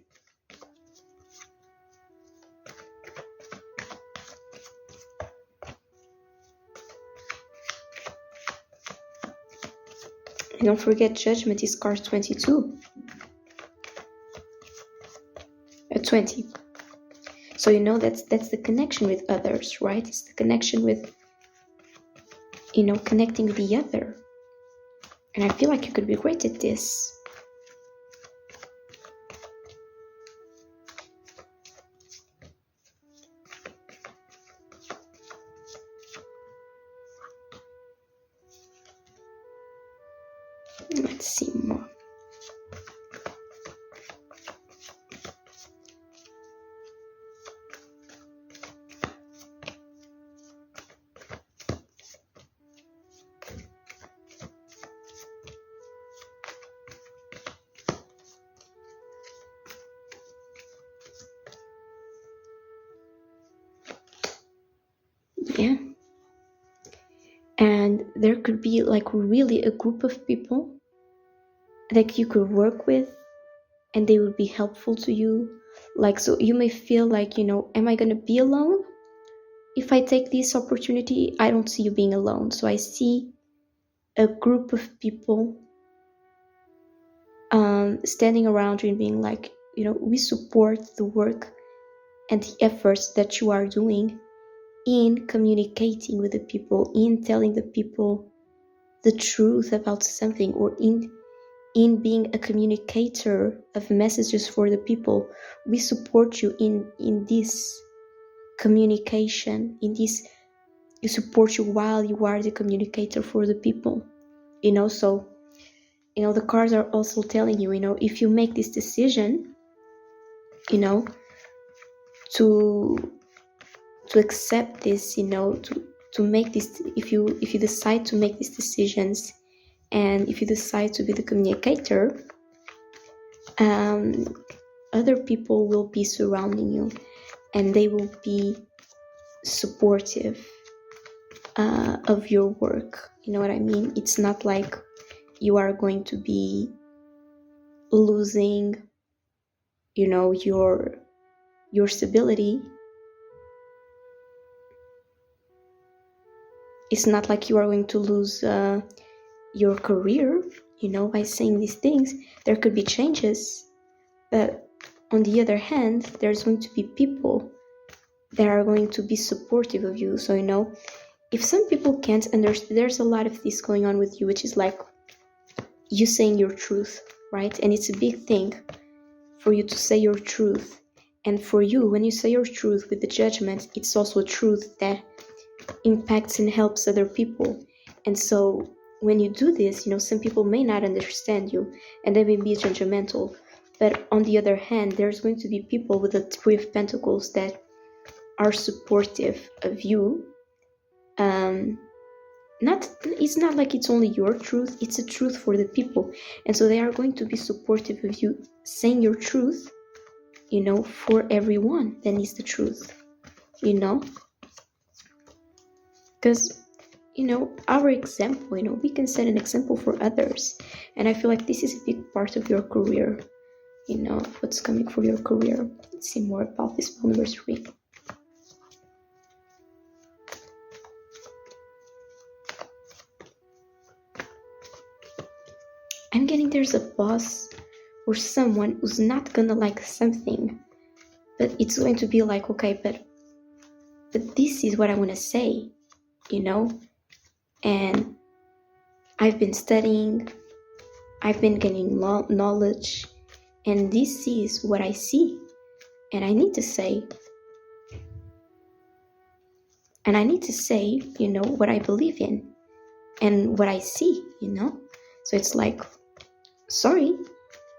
And don't forget, Judgment is card 22. 20. So that's the connection with others, right? It's the connection with, connecting with the other. And I feel like you could be great at this. Let's see more. Yeah. And there could be like really a group of people that you could work with, and they would be helpful to you. Like, so you may feel like, am I going to be alone? If I take this opportunity, I don't see you being alone. So I see a group of people standing around you and being like, we support the work and the efforts that you are doing in communicating with the people, in telling the people the truth about something, or in being a communicator of messages for the people. We support you in this communication, in this, you support you while you are the communicator for the people. So the cards are also telling you, if you make this decision, to accept this, to make this, if you decide to make these decisions, and if you decide to be the communicator, other people will be surrounding you, and they will be supportive of your work. You know what I mean? It's not like you are going to be losing, your stability. It's not like you are going to lose your career, by saying these things. There could be changes, but on the other hand, there's going to be people that are going to be supportive of you. So, if some people can't understand, there's a lot of this going on with you, which is like you saying your truth, right? And it's a big thing for you to say your truth. And for you, when you say your truth with the judgment, it's also a truth that impacts and helps other people. And so when you do this, some people may not understand you, and they may be judgmental. But on the other hand, there's going to be people with the Three of Pentacles that are supportive of you. It's not like it's only your truth, it's a truth for the people. And so they are going to be supportive of you saying your truth, for everyone that needs the truth, because our example, we can set an example for others. And I feel like this is a big part of your career, what's coming for your career. Let's see more about this spell number 3. I'm getting there's a boss or someone who's not gonna like something, but it's going to be like, okay, but this is what I want to say, and I've been studying, I've been gaining knowledge, and this is what I see, and I need to say, what I believe in and what I see, so it's like, sorry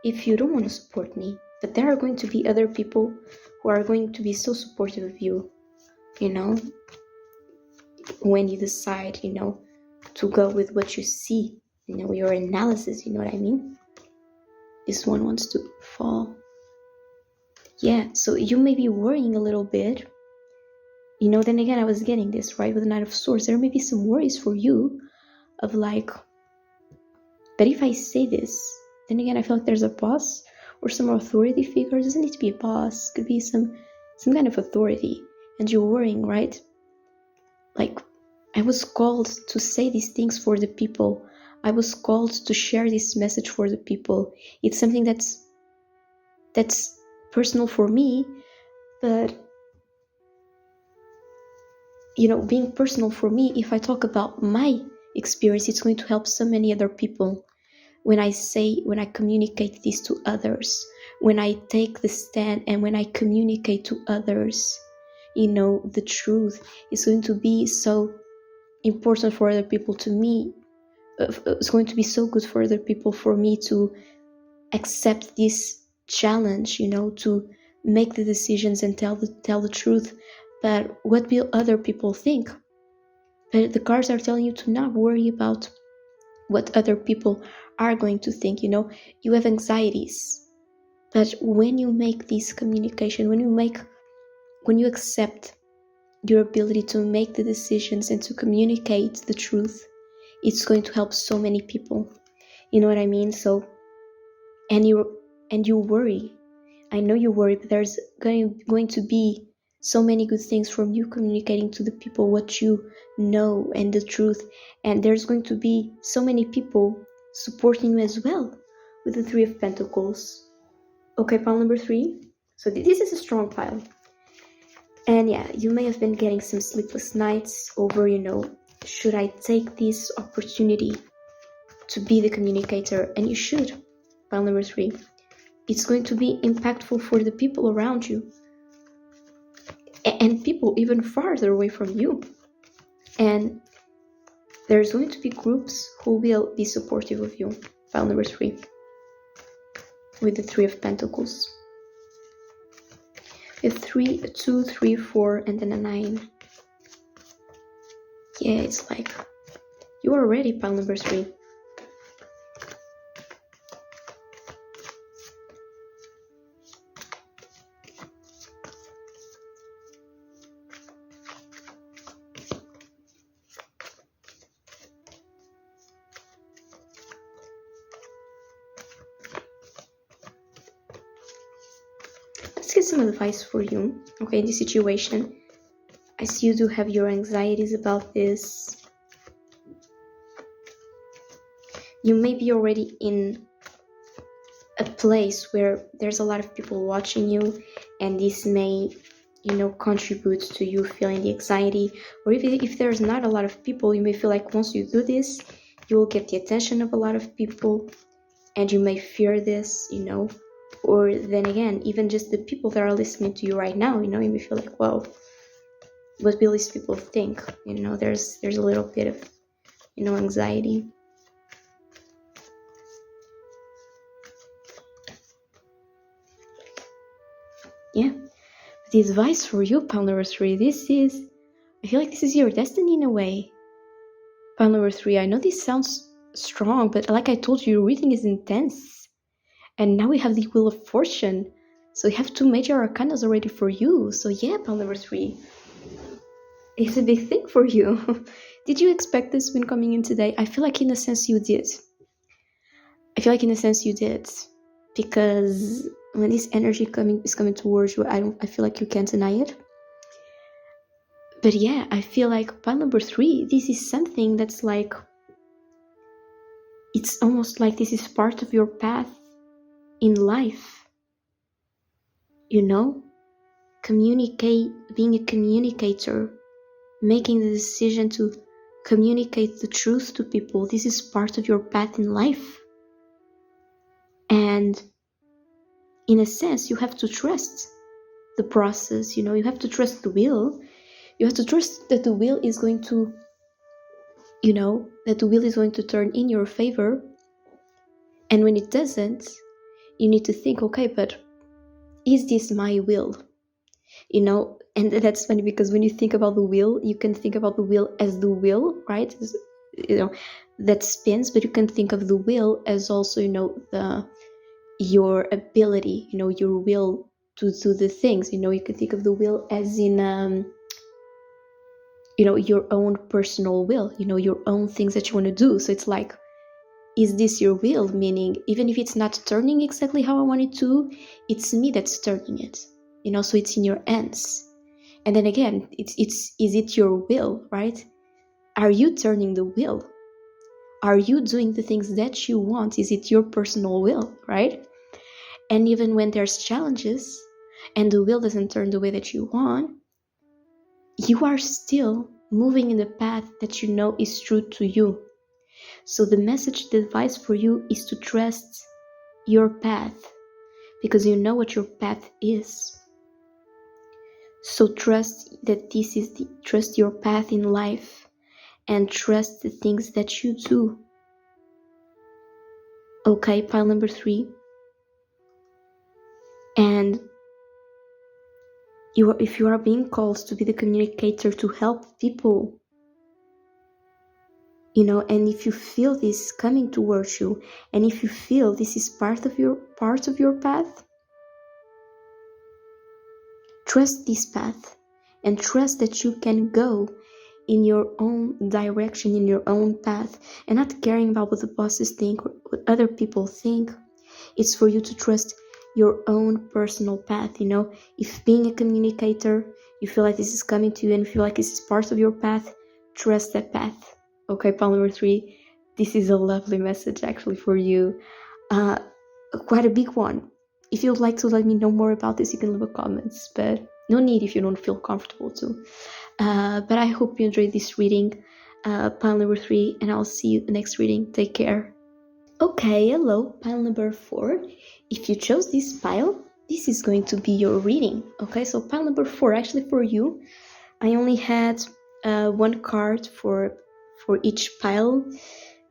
if you don't want to support me, but there are going to be other people who are going to be so supportive of you, when you decide, to go with what you see, your analysis, you know what I mean? This one wants to fall. Yeah, so you may be worrying a little bit, then again, I was getting this, right, with the Knight of Swords. There may be some worries for you of like, but if I say this, then again, I feel like there's a boss or some authority figure. It doesn't need to be a boss. It could be some kind of authority, and you're worrying, right? Like, I was called to say these things for the people. I was called to share this message for the people. It's something that's personal for me, but being personal for me, if I talk about my experience, it's going to help so many other people. When I communicate this to others, when I take the stand and when I communicate to others, the truth is going to be so important for other people to me. It's going to be so good for other people for me to accept this challenge, to make the decisions and tell the truth. But what will other people think? But the cards are telling you to not worry about what other people are going to think. You have anxieties, but when you make this communication, when you accept your ability to make the decisions and to communicate the truth, it's going to help so many people. You know what I mean? So, and you worry. I know you worry, but there's going to be so many good things from you communicating to the people what you know and the truth. And there's going to be so many people supporting you as well with the Three of Pentacles. Okay, pile number 3. So this is a strong pile. And yeah, you may have been getting some sleepless nights over, should I take this opportunity to be the communicator? And you should. Pile number 3. It's going to be impactful for the people around you and people even farther away from you. And there's going to be groups who will be supportive of you. Pile number 3 with the Three of Pentacles. We have 3, 2, 3, 4, and then a 9. Yeah, it's like you are ready, pile number 3. Let's get some advice for you, okay, in this situation. I see you do have your anxieties about this. You may be already in a place where there's a lot of people watching you, and this may, contribute to you feeling the anxiety. Or if there's not a lot of people, you may feel like once you do this, you will get the attention of a lot of people, and you may fear this, Or then again, even just the people that are listening to you right now, you may feel like, well, what will these people think? There's a little bit of, anxiety. Yeah. The advice for you, pile number 3, I feel like this is your destiny in a way. Pile number 3, I know this sounds strong, but like I told you, your reading is intense. And now we have the Wheel of Fortune. So we have 2 major arcanas already for you. So yeah, pile number 3. It's a big thing for you. Did you expect this when coming in today? I feel like in a sense you did. Because when this energy is coming towards you, I feel like you can't deny it. But yeah, I feel like pile number 3, this is something that's like, it's almost like this is part of your path in life. Being a communicator, making the decision to communicate the truth to people. This is part of your path in life. And in a sense, you have to trust the process, you have to trust the wheel. You have to trust that the wheel is going to, turn in your favor. And when it doesn't, you need to think, okay, but is this my will? And that's funny because when you think about the wheel, you can think about the wheel as the wheel, right? That spins, but you can think of the will as also, your ability, your will to do the things. You can think of the will as in, your own personal will, your own things that you want to do. So it's like, is this your will? Meaning, even if it's not turning exactly how I want it to, it's me that's turning it. So it's in your hands. And then again, is it your will, right? Are you turning the wheel? Are you doing the things that you want? Is it your personal will, right? And even when there's challenges and the wheel doesn't turn the way that you want, you are still moving in the path that you know is true to you. So the message, the advice for you is to trust your path, because you know what your path is. So trust your path in life, and trust the things that you do. Okay, pile number 3. And if you are being called to be the communicator to help people, and if you feel this coming towards you, and if you feel this is part of your path, trust this path and trust that you can go in your own direction, in your own path, and not caring about what the bosses think or what other people think. It's for you to trust your own personal path. If being a communicator, you feel like this is coming to you and you feel like this is part of your path, trust that path. Okay, pile number 3, this is a lovely message actually for you. Quite a big one. If you'd like to let me know more about this, you can leave a comments, but no need if you don't feel comfortable to. But I hope you enjoyed this reading, pile number 3, and I'll see you in the next reading. Take care. Okay, hello, pile number 4. If you chose this pile, this is going to be your reading. Okay, so pile number 4, actually for you, I only had one card for each pile.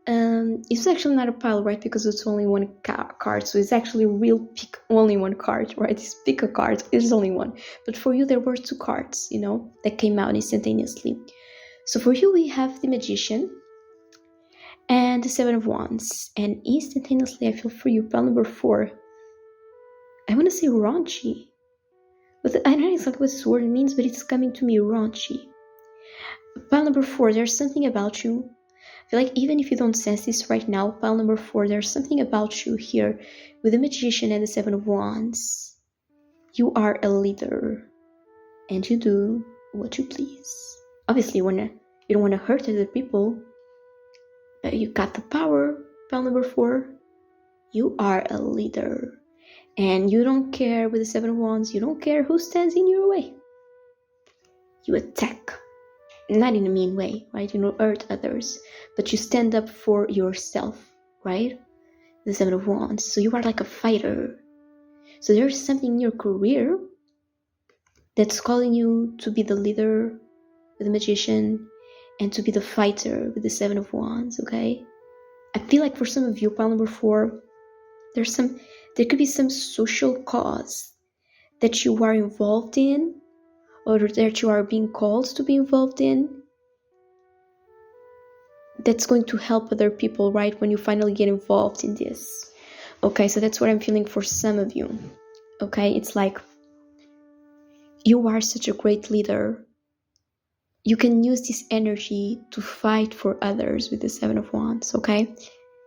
It's actually not a pile, right? Because it's only one card, so it's actually real pick only one card, right? It's pick a card, there's only one. But for you, there were 2 cards, that came out instantaneously. So for you, we have the Magician and the 7 of Wands. And instantaneously, I feel for you, pile number 4, I want to say raunchy. But I don't know exactly what this word means, but it's coming to me raunchy. Pile number 4, there's something about you. I feel like even if you don't sense this right now, pile number 4, there's something about you here with the Magician and the 7 of Wands. You are a leader and you do what you please. Obviously, you don't want to hurt other people, but you got the power, pile number 4. You are a leader and you don't care with the 7 of Wands. You don't care who stands in your way. You attack. Not in a mean way, right? You don't hurt others, but you stand up for yourself, right? The 7 of Wands. So you are like a fighter. So there's something in your career that's calling you to be the leader with the Magician and to be the fighter with the 7 of Wands, okay? I feel like for some of you, pile number 4, there could be some social cause that you are involved in, or that you are being called to be involved in, that's going to help other people, right, when you finally get involved in this. Okay, so that's what I'm feeling for some of you. Okay, it's like you are such a great leader. You can use this energy to fight for others with the 7 of Wands, okay?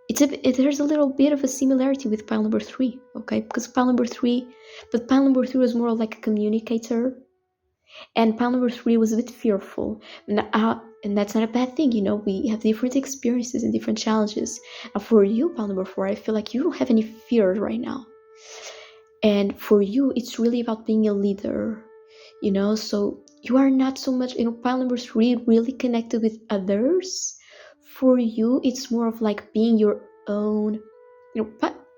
There's a little bit of a similarity with pile number 3, okay? Because pile number 3 was more like a communicator, and pile number 3 was a bit fearful. And that's not a bad thing, we have different experiences and different challenges. And for you, pile number 4, I feel like you don't have any fear right now. And for you, it's really about being a leader, so you are not so much, pile number 3 really connected with others. For you, it's more of like being your own,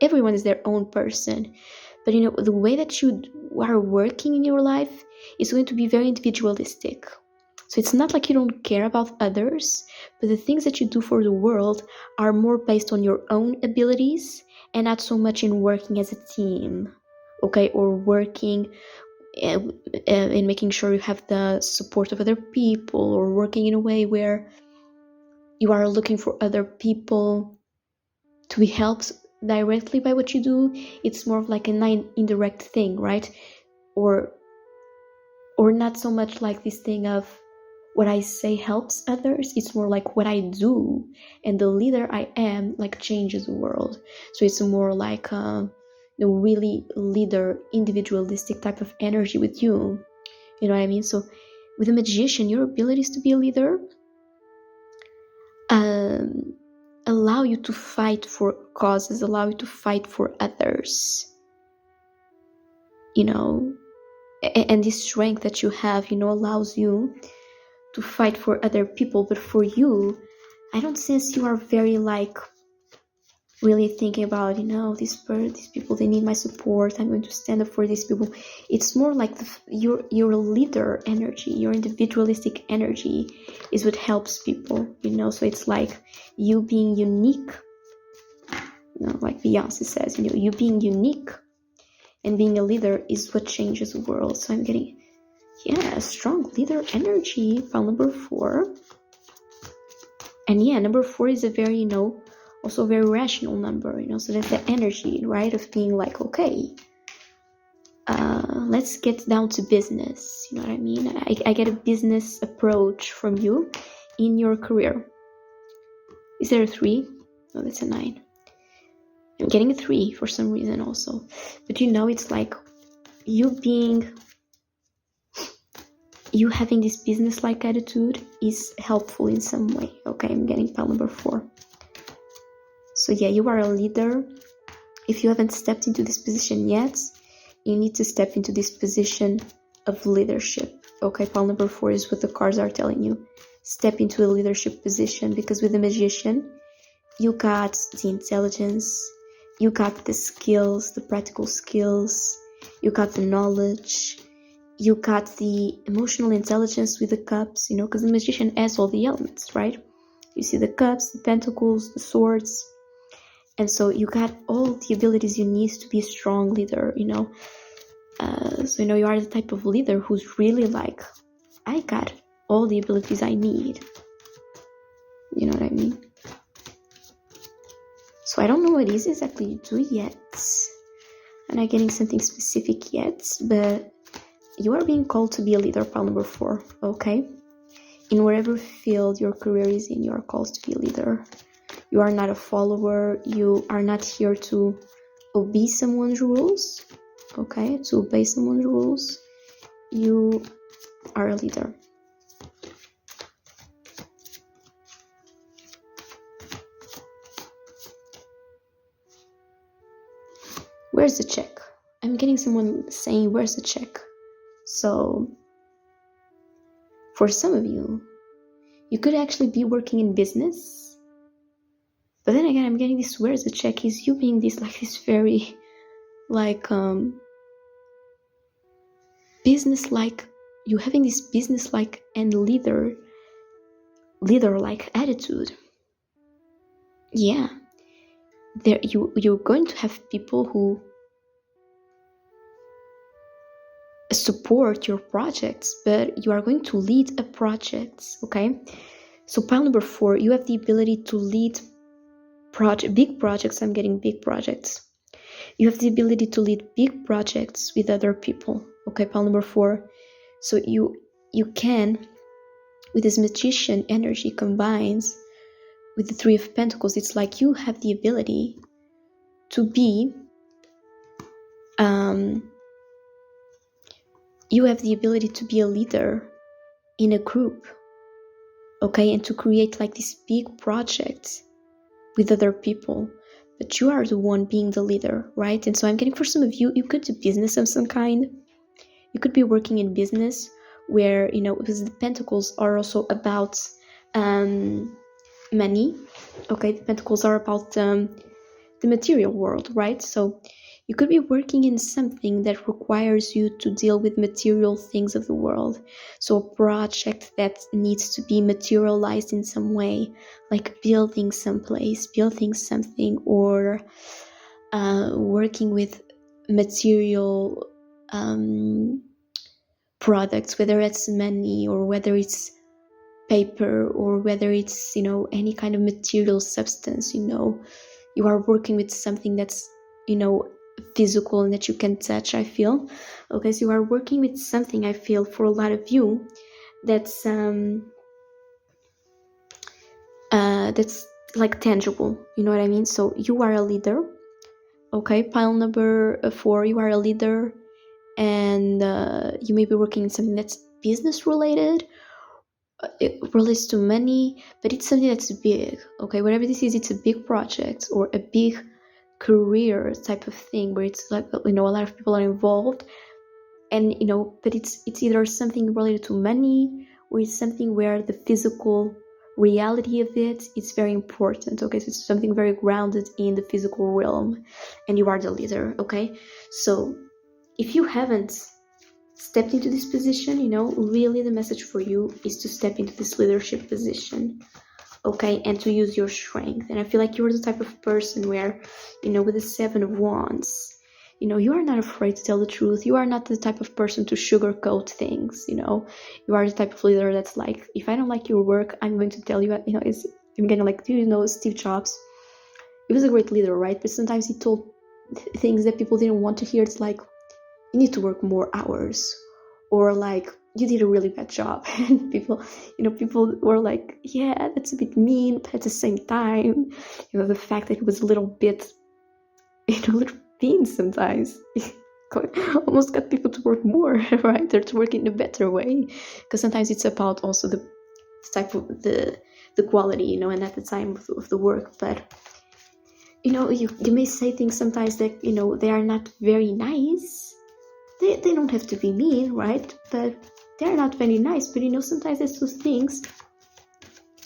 everyone is their own person. But the way that you are working in your life is going to be very individualistic. So it's not like you don't care about others, but the things that you do for the world are more based on your own abilities and not so much in working as a team, okay? Or working in making sure you have the support of other people, or working in a way where you are looking for other people to be helped directly by what you do. It's more of like an indirect thing, right? Or not so much like this thing of what I say helps others. It's more like what I do and the leader I am like changes the world. So it's more like the really leader, individualistic type of energy with you. You know what I mean? So with a Magician, your abilities to be a leader allow you to fight for causes, allow you to fight for others, and this strength that you have, allows you to fight for other people. But for you, I don't sense you are very like really thinking about, these people, they need my support, I'm going to stand up for these people. It's more like your leader energy, your individualistic energy is what helps people, so it's like you being unique, like Beyonce says, you being unique and being a leader is what changes the world. So I'm getting a strong leader energy from number 4. And number 4 is a very, also a very rational number, so that's the energy, right, of being like, okay, let's get down to business. You know what I mean? I get a business approach from you in your career. Is there a 3? No, that's a 9. I'm getting a 3 for some reason also. But you know, it's like you having this business-like attitude is helpful in some way. Okay, I'm getting pile number 4. So yeah, you are a leader. If you haven't stepped into this position yet, you need to step into this position of leadership. Okay, pile number 4 is what the cards are telling you. Step into a leadership position, because with the magician, you got the intelligence, you got the skills, the practical skills, you got the knowledge, you got the emotional intelligence with the cups, you know, because the magician has all the elements, right? You see the cups, the pentacles, the swords. And so you got all the abilities you need to be a strong leader, you know. So, you know, you are the type of leader who's really like, I got all the abilities I need. You know what I mean? So I don't know what it is exactly you do yet. I'm not getting something specific yet, but you are being called to be a leader, pile number 4, okay? In whatever field your career is in, you are called to be a leader. You are not a follower. You are not here to obey someone's rules, okay? To obey someone's rules. You are a leader. Where's the check? I'm getting someone saying, where's the check? So, for some of you, you could actually be working in business. But then again, I'm getting this, where's the check? Is you being this, like, this very, like, business-like, you having this business-like and leader-like attitude. Yeah. You're going to have people who support your projects, but you are going to lead a project, okay? So pile number 4, you have the ability to lead big projects. I'm getting big projects. You have the ability to lead big projects with other people, okay? Pile number 4. So you can, with this magician energy combines with the 3 of Pentacles, it's like you have the ability to be you have the ability to be a leader in a group, okay, and to create like this big project with other people, but you are the one being the leader, right? And so I'm getting, for some of you, you could do business of some kind. You could be working in business where, you know, because the Pentacles are also about money, okay? The Pentacles are about the material world, right? So you could be working in something that requires you to deal with material things of the world. So a project that needs to be materialized in some way, like building someplace, building something, or working with material products, whether it's money or whether it's paper or whether it's, you know, any kind of material substance, you know. You are working with something that's, you know, physical and that you can touch, I feel. Okay, so you are working with something, I feel, for a lot of you, that's like tangible, you know what I mean? So you are a leader, okay? Pile number 4, you are a leader, and you may be working in something that's business related. It relates to money, but it's something that's big, okay? Whatever this is, it's a big project or a big career type of thing where it's like, you know, a lot of people are involved, and, you know, but it's either something related to money or it's something where the physical reality of it is very important, okay? So it's something very grounded in the physical realm, and you are the leader, okay? So if you haven't stepped into this position, you know, really the message for you is to step into this leadership position, okay, and to use your strength. And I feel like you're the type of person where, you know, with the 7 of Wands, you know, you are not afraid to tell the truth. You are not the type of person to sugarcoat things, you know. You are the type of leader that's like, if I don't like your work, I'm going to tell you, you know, I'm gonna, like, do you know Steve Jobs? He was a great leader, right? But sometimes he told things that people didn't want to hear. It's like, you need to work more hours, or like you did a really bad job. And people were like, yeah, that's a bit mean, but at the same time, the fact that it was a little bit, a little mean sometimes almost got people to work more, right? Or to work in a better way, because sometimes it's about also the type of the quality, and at the time of the work. But you may say things sometimes that they are not very nice. They don't have to be mean, right? But they're not very nice. But sometimes there's those things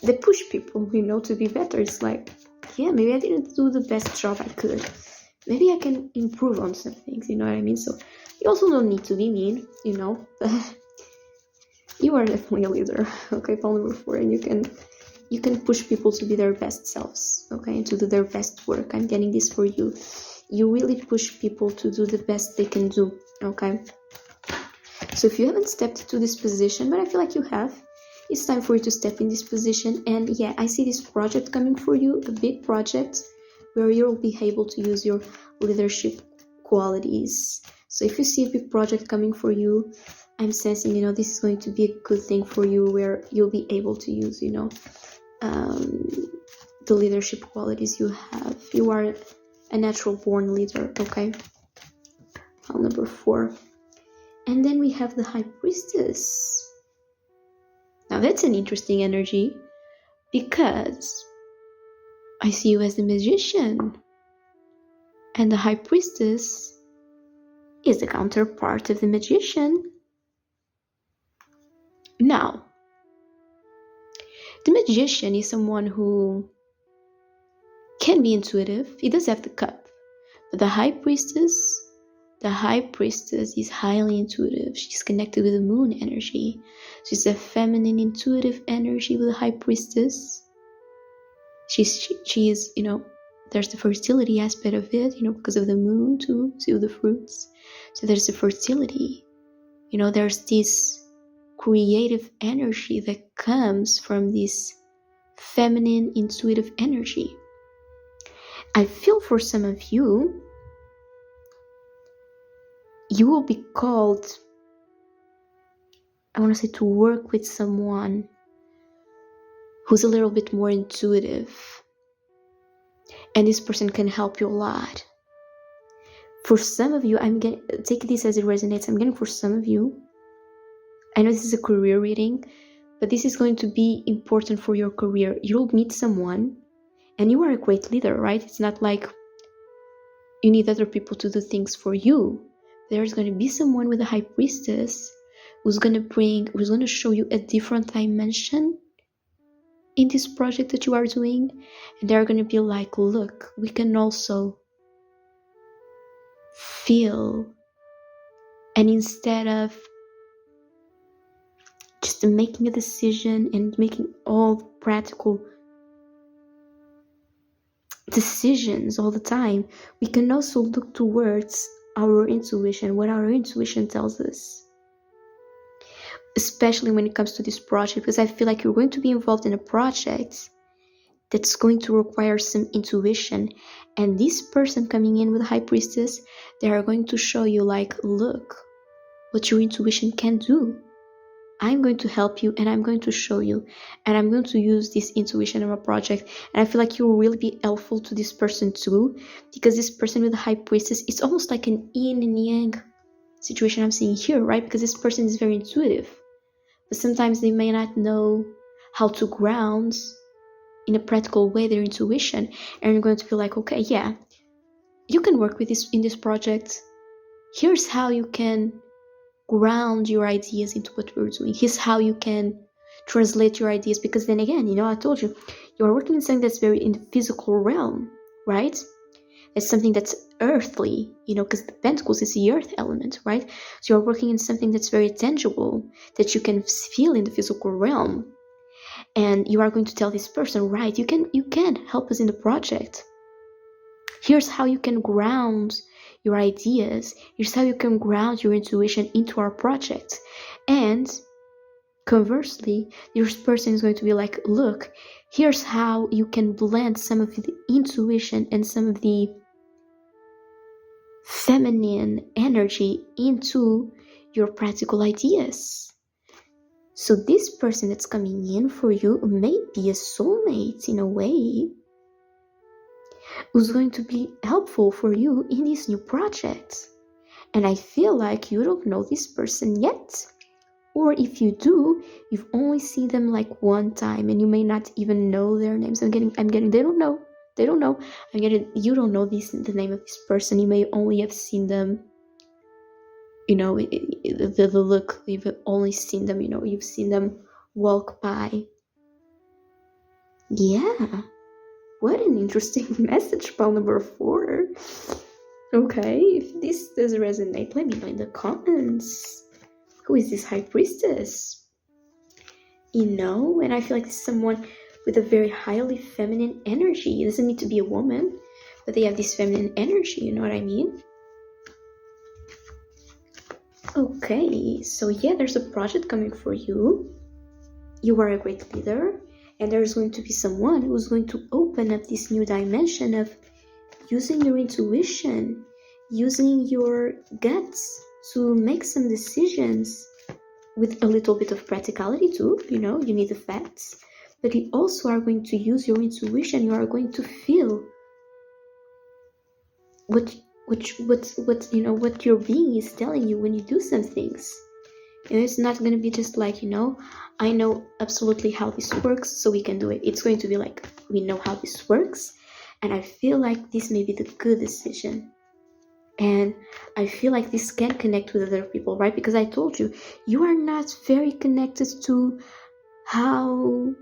that push people to be better. It's like, yeah, maybe I didn't do the best job I could. Maybe I can improve on some things, you know what I mean? So you also don't need to be mean, but you are definitely a leader, okay? Point number 4, and you can push people to be their best selves, okay, and to do their best work. I'm getting this for you. You really push people to do the best they can do, okay? So if you haven't stepped into this position, but I feel like you have, it's time for you to step in this position. And yeah, I see this project coming for you, a big project where you'll be able to use your leadership qualities. So if you see a big project coming for you, I'm sensing, this is going to be a good thing for you, where you'll be able to use, the leadership qualities you have. You are a natural born leader, okay? Pile number 4. And then we have the High Priestess. Now that's an interesting energy, because I see you as the Magician, and the High Priestess is the counterpart of the Magician. Now, the Magician is someone who can be intuitive. He does have the cup. But the High Priestess is highly intuitive. She's connected with the moon energy. She's a feminine, intuitive energy with the High Priestess. She is, there's the fertility aspect of it, because of the moon too, see the fruits. So there's the fertility. There's this creative energy that comes from this feminine, intuitive energy. I feel for some of you, you will be called, I want to say, to work with someone who's a little bit more intuitive. And this person can help you a lot. For some of you, I'm going to take this as it resonates. I'm getting for some of you, I know this is a career reading, but this is going to be important for your career. You'll meet someone, and you are a great leader, right? It's not like you need other people to do things for you. There's going to be someone with a High Priestess who's going to show you a different dimension in this project that you are doing. And they're going to be like, look, we can also feel. And instead of just making a decision and making all practical decisions all the time, we can also look towards our intuition, what our intuition tells us. Especially when it comes to this project, because I feel like you're going to be involved in a project that's going to require some intuition. And this person coming in with a High Priestess, they are going to show you like, look what your intuition can do. I'm going to help you, and I'm going to show you, and I'm going to use this intuition in a project. And I feel like you will really be helpful to this person too, because this person with the High Priestess, it's almost like an yin and yang situation I'm seeing here, right? Because this person is very intuitive, but sometimes they may not know how to ground in a practical way their intuition. And you're going to feel like, okay, yeah, you can work with this in this project. Here's how you can ground your ideas into what we're doing. Here's how you can translate your ideas, because then again, I told you, you're working in something that's very in the physical realm, right? It's something that's earthly, because the Pentacles is the earth element, right? So you're working in something that's very tangible, that you can feel in the physical realm. And you are going to tell this person, right, you can help us in the project. Here's how you can ground your ideas. Here's how you can ground your intuition into our project. And conversely, this person is going to be like, look, here's how you can blend some of the intuition and some of the feminine energy into your practical ideas. So this person that's coming in for you may be a soulmate in a way, who's going to be helpful for you in this new project. And I feel like you don't know this person yet. Or if you do, you've only seen them like one time and you may not even know their names. I'm getting, they don't know. You don't know the name of this person. You may only have seen them, the look. You've only seen them, you've seen them walk by. Yeah. What an interesting message, pile number 4. Okay, if this does resonate, let me know in the comments. Who is this high priestess? And I feel like this is someone with a very highly feminine energy. It doesn't need to be a woman, but they have this feminine energy, you know what I mean? Okay, so yeah, there's a project coming for you. You are a great leader, and there's going to be someone who's going to open up this new dimension of using your intuition, using your guts to make some decisions with a little bit of practicality too. You need the facts, but you also are going to use your intuition. You are going to feel what your being is telling you when you do some things. It's not going to be just like, I know absolutely how this works, so we can do it. It's going to be like, we know how this works, and I feel like this may be the good decision. And I feel like this can connect with other people, right? Because I told you, you are not very connected to how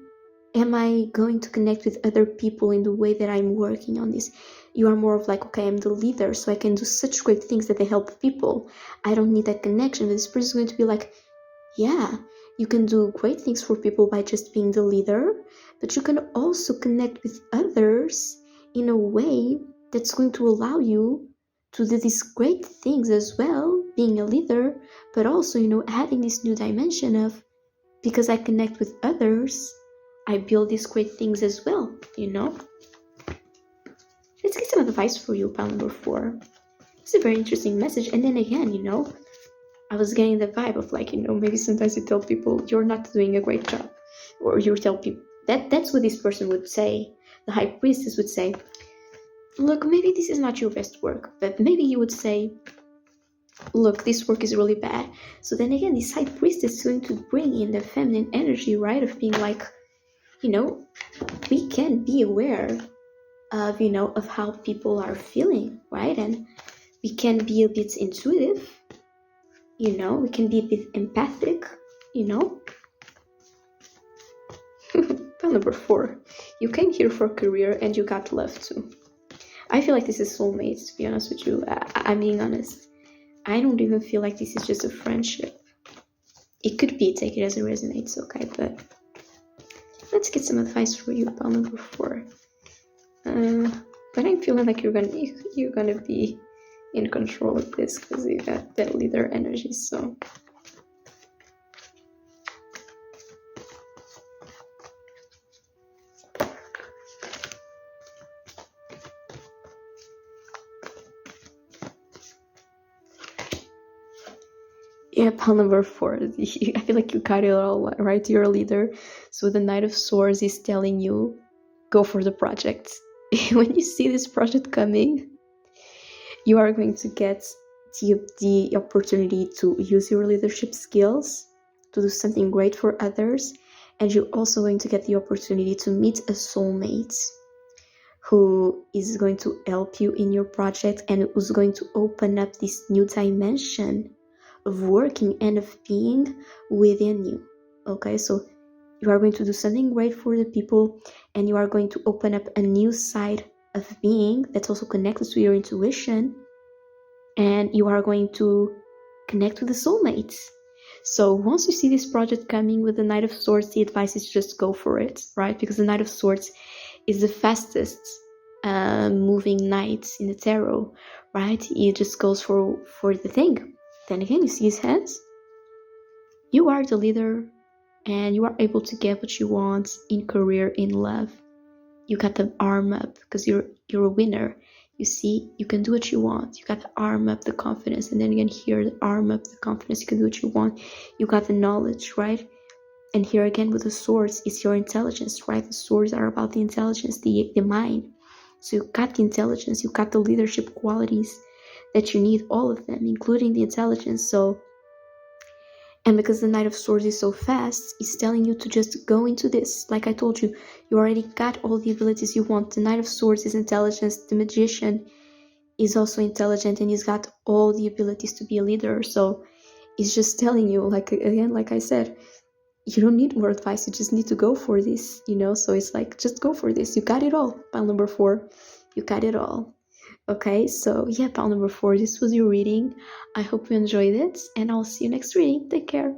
am I going to connect with other people in the way that I'm working on this. You are more of like, okay, I'm the leader, so I can do such great things that they help people. I don't need that connection. But this person is going to be like, yeah, you can do great things for people by just being the leader, but you can also connect with others in a way that's going to allow you to do these great things as well, being a leader, but also, adding this new dimension of, because I connect with others, I build these great things as well, Let's get some advice for you, pile number 4. It's a very interesting message. And then again, I was getting the vibe of like, maybe sometimes you tell people you're not doing a great job, or you tell people that's what this person would say. The high priestess would say, look, maybe this is not your best work, but maybe you would say, look, this work is really bad. So then again, this high priestess is going to bring in the feminine energy, right? Of being like, we can be aware of, of how people are feeling, right? And we can be a bit intuitive, we can be a bit empathic, Pile number 4. You came here for career and you got love too. I feel like this is soulmates, to be honest with you. I'm being honest. I don't even feel like this is just a friendship. It could be, take it as it resonates, okay? But let's get some advice for you, pile number 4. But I'm feeling like you're gonna be in control of this because you got that leader energy. So yeah, pile number 4. I feel like you got it all right. You're a leader. So the Knight of Swords is telling you, go for the project. When you see this project coming, you are going to get the opportunity to use your leadership skills to do something great for others. And you're also going to get the opportunity to meet a soulmate who is going to help you in your project and who's going to open up this new dimension of working and of being within you. Okay, so you are going to do something great for the people, and you are going to open up a new side of being that's also connected to your intuition, and you are going to connect with the soulmates. So once you see this project coming with the Knight of Swords, the advice is just go for it, right? Because the Knight of Swords is the fastest moving knight in the tarot, right? He just goes for the thing. Then again, you see his hands. You are the leader, and you are able to get what you want in career, in love. You got the arm up because you're a winner. You see, you can do what you want. You got the arm up the confidence, and then again here, the arm up the confidence. You can do what you want. You got the knowledge, right? And here again with the swords, it's your intelligence, right? The swords are about the intelligence, the mind. So you got the intelligence, you got the leadership qualities that you need, all of them, including the intelligence. So, and because the Knight of Swords is so fast, it's telling you to just go into this. Like I told you, you already got all the abilities you want. The Knight of Swords is intelligence. The Magician is also intelligent, and he's got all the abilities to be a leader. So it's just telling you, like, again, like I said, you don't need more advice. You just need to go for this, So it's like, just go for this. You got it all. Pile number 4. You got it all. Okay, so yeah, pile number 4. This was your reading. I hope you enjoyed it, and I'll see you next reading. Take care.